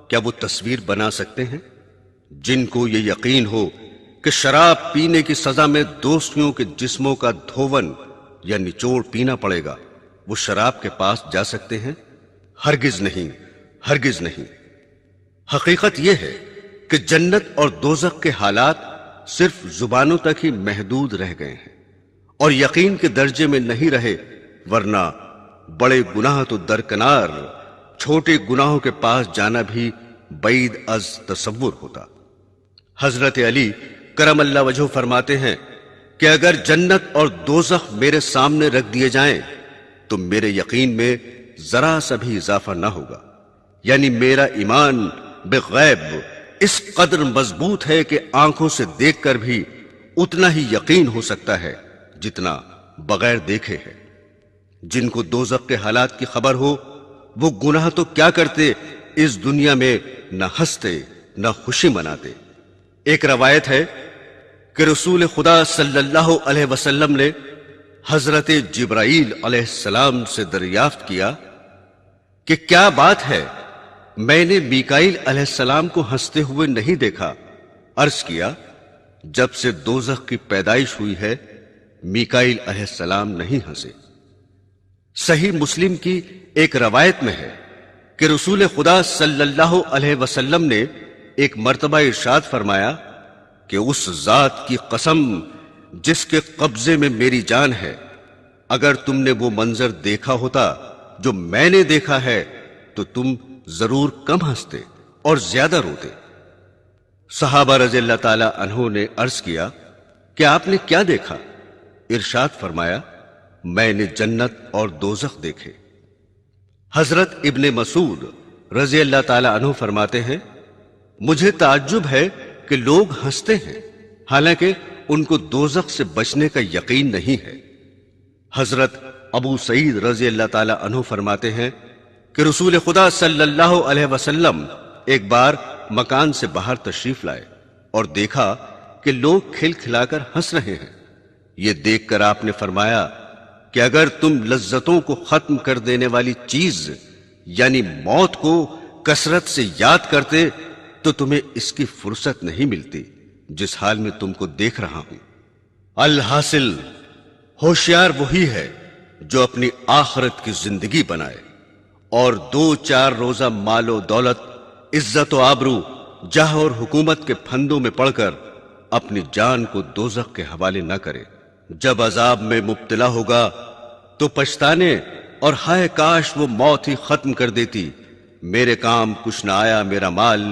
کیا وہ تصویر بنا سکتے ہیں؟ جن کو یہ یقین ہو کہ شراب پینے کی سزا میں دوستیوں کے جسموں کا دھون یا نچوڑ پینا پڑے گا، وہ شراب کے پاس جا سکتے ہیں؟ ہرگز نہیں۔ حقیقت یہ ہے کہ جنت اور دوزخ کے حالات صرف زبانوں تک ہی محدود رہ گئے ہیں اور یقین کے درجے میں نہیں رہے، ورنہ بڑے گناہ تو درکنار، چھوٹے گناہوں کے پاس جانا بھی بعید از تصور ہوتا۔ حضرت علی کرم اللہ وجہہ فرماتے ہیں کہ اگر جنت اور دوزخ میرے سامنے رکھ دیے جائیں تو میرے یقین میں ذرا سا بھی اضافہ نہ ہوگا، یعنی میرا ایمان بغیب اس قدر مضبوط ہے کہ آنکھوں سے دیکھ کر بھی اتنا ہی یقین ہو سکتا ہے جتنا بغیر دیکھے ہے۔ جن کو دوزخ کے حالات کی خبر ہو وہ گناہ تو کیا کرتے، اس دنیا میں نہ ہنستے نہ خوشی مناتے۔ ایک روایت ہے کہ رسول خدا صلی اللہ علیہ وسلم نے حضرت جبرائیل علیہ السلام سے دریافت کیا کہ کیا بات ہے، میں نے میکائیل علیہ السلام کو ہنستے ہوئے نہیں دیکھا۔ عرض کیا، جب سے دوزخ کی پیدائش ہوئی ہے میکائیل علیہ السلام نہیں ہنسے۔ صحیح مسلم کی ایک روایت میں ہے کہ رسول خدا صلی اللہ علیہ وسلم نے ایک مرتبہ ارشاد فرمایا کہ اس ذات کی قسم جس کے قبضے میں میری جان ہے، اگر تم نے وہ منظر دیکھا ہوتا جو میں نے دیکھا ہے تو تم ضرور کم ہنستے اور زیادہ روتے۔ صحابہ رضی اللہ تعالی عنہ نے عرض کیا کہ آپ نے کیا دیکھا؟ ارشاد فرمایا، میں نے جنت اور دوزخ دیکھے۔ حضرت ابن مسعود رضی اللہ تعالی عنہ فرماتے ہیں، مجھے تعجب ہے کہ لوگ ہنستے ہیں حالانکہ ان کو دوزخ سے بچنے کا یقین نہیں ہے۔ حضرت ابو سعید رضی اللہ تعالی عنہ فرماتے ہیں کہ رسول خدا صلی اللہ علیہ وسلم ایک بار مکان سے باہر تشریف لائے اور دیکھا کہ لوگ کھل کھلا کر ہنس رہے ہیں۔ یہ دیکھ کر آپ نے فرمایا کہ اگر تم لذتوں کو ختم کر دینے والی چیز یعنی موت کو کثرت سے یاد کرتے تو تمہیں اس کی فرصت نہیں ملتی جس حال میں تم کو دیکھ رہا ہوں۔ الحاصل ہوشیار وہی ہے جو اپنی آخرت کی زندگی بنائے اور 2-4 روزہ مال و دولت، عزت و آبرو، جاہ اور حکومت کے پھندوں میں پڑ کر اپنی جان کو دوزخ کے حوالے نہ کرے۔ جب عذاب میں مبتلا ہوگا تو پچھتانے اور ہائے کاش وہ موت ہی ختم کر دیتی، میرے کام کچھ نہ آیا، میرا مال